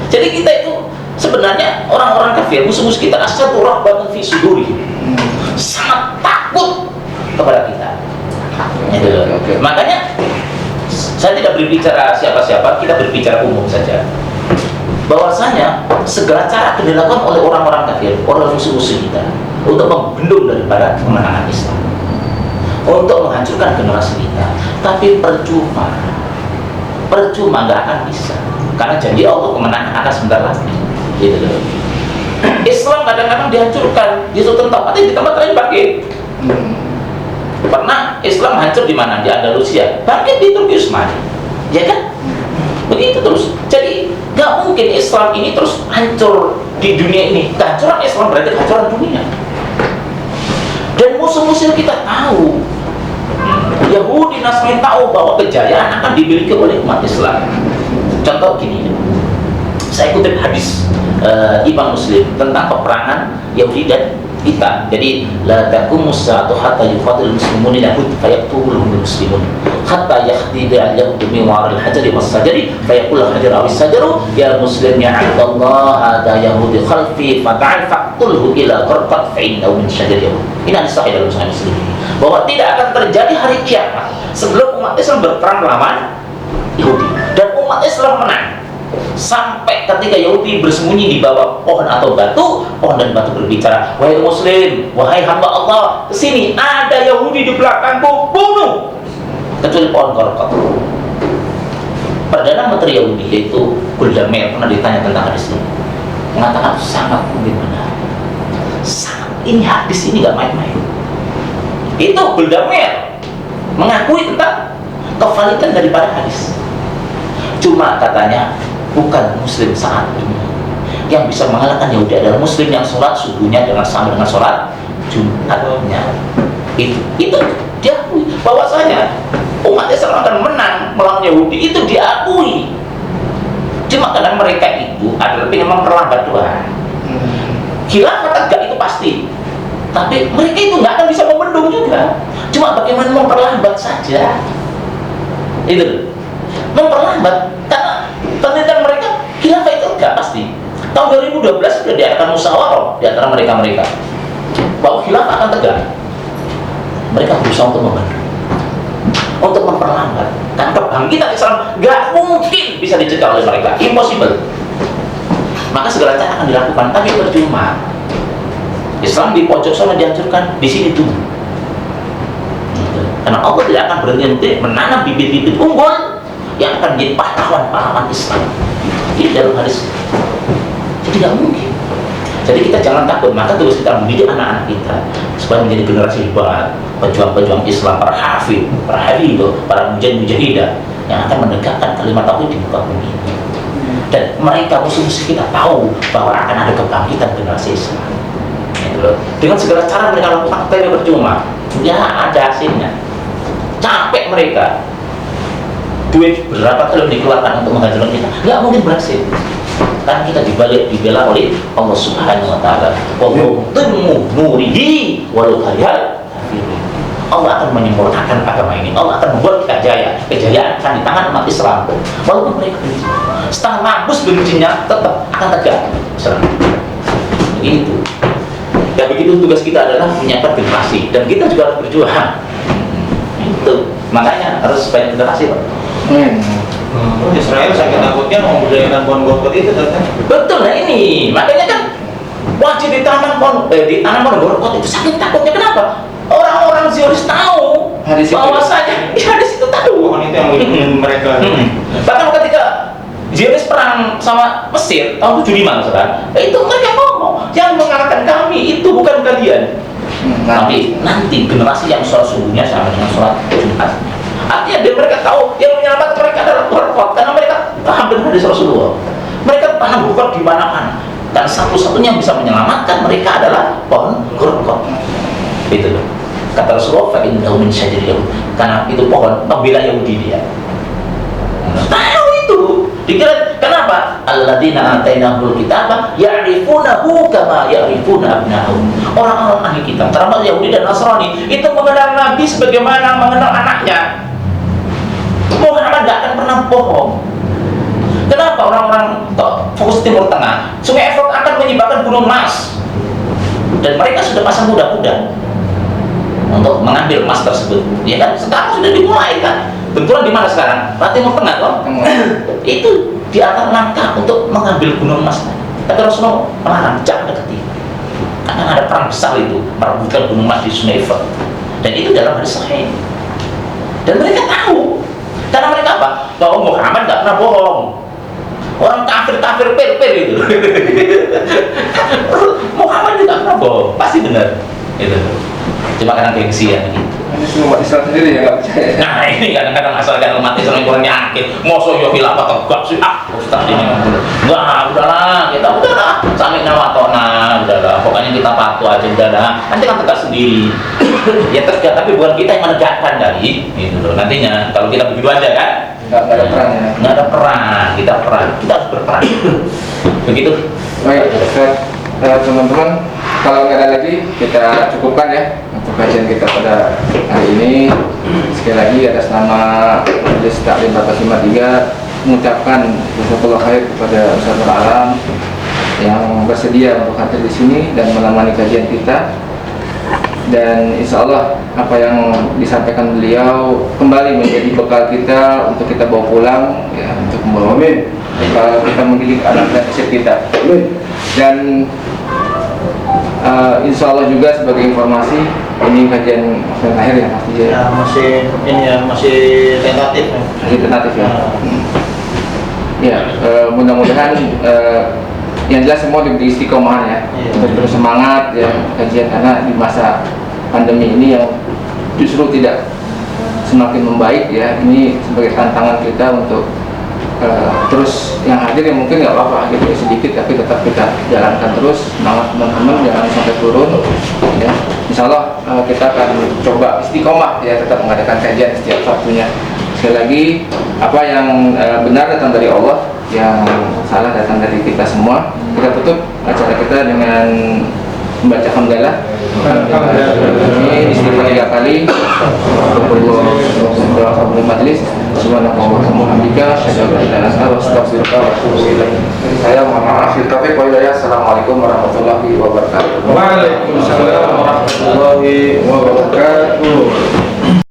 Speaker 2: Jadi kita itu sebenarnya orang-orang kafir, musuh-musuh kita asyadu rahbatan fi suduri, sangat takut kepada kita.
Speaker 1: Okay.
Speaker 2: Makanya saya tidak berbicara siapa-siapa, kita berbicara umum saja. Bahwasanya segala cara akan dilakukan oleh orang-orang kafir, orang musuh-musuh kita, untuk membendung daripada kemenangan Islam, untuk menghancurkan generasi kita. Tapi percuma nggak akan bisa, karena janji Allah kemenangan akan sebentar lagi. Gitu loh. Islam kadang-kadang dihancurkan di suatu tempat, di tempat lain bangkit. Pernah Islam hancur di mana? Di Andalusia, bangkit di Turki Utsmani, ya kan? Begitu terus. Jadi nggak mungkin Islam ini terus hancur di dunia ini. Kehancuran Islam berarti kehancuran dunia. Dan musuh-musuh kita tahu, Yahudi Nasrani tahu bahwa kejayaan akan dimiliki oleh umat Islam. Contoh gini, saya kutip hadis Imam Muslim tentang peperangan Yahudi dan kita. Jadi la taqumu as-saatu hatta yufadil muslimun yahud fayaqtuluhum muslimun hatta yahdida al-yahud min war al-hajari was-sajari fayaqul al-hajar aw as-sajaru ya muslim ya Allah ada yahudi khalfi fata'al faqtulhu ila qarqat fa innahu min syajar yahud. Ini hadis sahih dalam Sahih Muslim bahwa tidak akan terjadi hari kiamat sebelum umat Islam berperang melawan Yahudi dan umat Islam menang, sampai ketika Yahudi bersembunyi di bawah pohon atau batu, pohon dan batu berbicara, wahai muslim, wahai hamba Allah, kesini, ada Yahudi di belakangku, bunuh, kecuali pohon korkot. Perdana Menteri Yahudi yaitu Golda Meir pernah ditanya tentang hadis ini, mengatakan sangat mungkin benar. Ini hadis ini gak main-main. Itu Golda Meir mengakui tentang kevalidan daripada hadis. Cuma katanya bukan muslim saat ini yang bisa mengalahkan Yahudi adalah muslim yang sholat subuhnya dengan sama dengan sholat Jumatnya. Itu diakui bahwasanya umat Islam akan menang melawan Yahudi, itu diakui. Cuma kadang mereka itu adalah ingin memperlambat doa. Khilafah tegak itu pasti, tapi mereka itu nggak akan bisa membendung juga. Cuma bagaimana memperlambat saja. Itu memperlambat, karena penelitian mereka khilafah itu enggak pasti. Tahun 2012 sudah diadakan musyawarah di antara mereka bahwa khilafah akan tegak. Mereka berusaha untuk membantu, untuk memperlambat, dan kebangkitan Islam nggak mungkin bisa dicegah oleh mereka, impossible. Maka segala cara akan dilakukan, tapi percuma. Islam di pojok sana dihancurkan, di sini tuh. Karena Allah tidak akan berhenti menanam bibit-bibit unggul yang akan menjadi pahlawan-pahlawan Islam. Ini dalam hadis. Jadi tidak mungkin. Jadi kita jangan takut, maka terus kita mendidik anak-anak kita supaya menjadi generasi hebat, pejuang-pejuang Islam, para hafid, para mujahidah yang akan menegakkan kalimat tauhid di muka bumi ini. Dan mereka musuh-musuh kita tahu bahwa akan ada kebangkitan generasi Islam. Dengan segala cara mereka lakukan, tapi percuma. Ya ada hasilnya. Capek mereka. Duit berapa kali dikeluarkan untuk menghancurkan kita, nggak mungkin berhasil. Kan kita dibela oleh Allah Subhanahu wa Ta'ala. Wa yutimmu nurihi walau karihal kafirun. Allah akan menyempurnakan agama ini. Allah akan membuat kita jaya. Kejayaan akan di tangan umat Islam. Walaupun mereka benci, setengah mampus bencinya, tetap akan tegak Islam. Begitu. Ya begitu, tugas kita adalah menyiapkan generasi, dan kita juga harus berjuang. Itu makanya harus banyak generasi, Pak.
Speaker 3: Israel sakit takutnya membudayakan pohon golkot itu kan?
Speaker 2: Betul, nah ini makanya kan wajib ditanam pohon golkot itu. Sakit takutnya kenapa? Orang-orang Zionis tahu
Speaker 1: Hadis itu.
Speaker 2: bahwasanya hadis itu tahu.
Speaker 3: Pohon itu yang melindungi mereka.
Speaker 2: Bahkan ketika Zionis perang sama Mesir tahun 75 misalkan, itu mereka ngomong yang mengalahkan kami itu bukan kalian, tapi nanti generasi yang sholat subuhnya sama dengan sholat Jumat. Artinya dia mereka tahu yang menyelamatkan mereka adalah golkot, karena mereka paham dengan hadis Rasulullah. Mereka paham golkot di mana-mana, dan satu-satunya yang bisa menyelamatkan mereka adalah pohon golkot. Itu loh. Kata Rasulullah, "Fa'innahu min syajaril Yahud." Karena itu pohon pembela Yahudi dia. Tahu itu. Dikira kenapa? Alladzina atainahul kitaba ya'rifunahu kama ya'rifuna abna'ahum. Orang-orang ahli kitab, termasuk Yahudi dan Nasrani, itu mengenal Nabi sebagaimana mengenal anaknya. Muhammad gak akan pernah bohong. Kenapa orang-orang fokus Timur Tengah? Sungai Efrat akan menyebabkan gunung emas, dan mereka sudah pasang kuda-kuda untuk mengambil emas tersebut. Ya kan? Sekarang sudah dimulai kan? Benturan di mana sekarang? Timur Tengah toh? Itu di atas langkah untuk mengambil gunung emas. Tapi Rasulullah melarang, jangan dekati. Karena ada perang besar itu, merebutkan gunung emas di Sungai Efrat. Dan itu dalam hadis sahih. Dan mereka tahu. Karena mereka apa? Bahwa Muhammad gak pernah bohong. Orang kafir-kafir per-per itu. Muhammad juga gak pernah bohong, pasti benar. Itu. Cuma kadang gengsi ya gitu.
Speaker 1: Ini semua umat Islam sendiri yang nggak percaya.
Speaker 2: Nah ini kadang-kadang asalkan umat Islam yang kurang yakin. Masa yo khilafah tegak sih? Ustaz ini enggak, udahlah, kita udahlah. Sampai nawatona, udahlah. Pokoknya kita patuh aja, udahlah. Nanti kan tegak sendiri. Ya tegak, tapi bukan kita yang menegakkan dari itu loh. Nantinya kalau kita begitu aja kan?
Speaker 1: Nggak ada perang ya.
Speaker 2: Nggak ada perang, kita harus berperang. Begitu.
Speaker 1: Baik, Ustaz. Teman-teman, kalau nggak ada lagi kita cukupkan ya untuk kajian kita pada hari ini. Sekali lagi atas nama Majelis Taklim 453 mengucapkan jazakallahu khair kepada Ustaz Alam yang bersedia untuk hadir di sini dan menemani kajian kita. Dan insya Allah apa yang disampaikan beliau kembali menjadi bekal kita untuk kita bawa pulang ya, untuk membawa kalau kita mendidik anak dan istri kita. Dan insya Allah juga sebagai informasi ini kajian yang terakhir ya Mas DJ.
Speaker 3: Ya masih ini ya, masih tentatif.
Speaker 1: Masih tentatif ya. Ya, mudah-mudahan yang jelas semua diberi istiqomahan ya, untuk terus semangat ya kajian, karena di masa pandemi ini yang justru tidak semakin membaik ya, ini sebagai tantangan kita untuk terus yang hadir yang mungkin nggak apa-apa gitu sedikit, tapi tetap kita jalankan terus, semangat teman-teman jangan sampai turun ya. Insya Allah kita akan coba istiqomah ya, tetap mengadakan kajian setiap Sabtunya. Sekali lagi apa yang benar datang dari Allah, yang salah datang dari kita semua. Kita tutup acara kita dengan membaca hamdalah. Ini istighfar 3 kali. Alhamdulillah majlis. Subhanallah walhamdulillah. Asyhadu an la ilaha illallah wa astaghfiruka wa atubu ilaik. Saya mohon maaf. Taufiq wal hidayah. Assalamualaikum warahmatullahi wabarakatuh.
Speaker 4: Waalaikumsalam warahmatullahi wabarakatuh.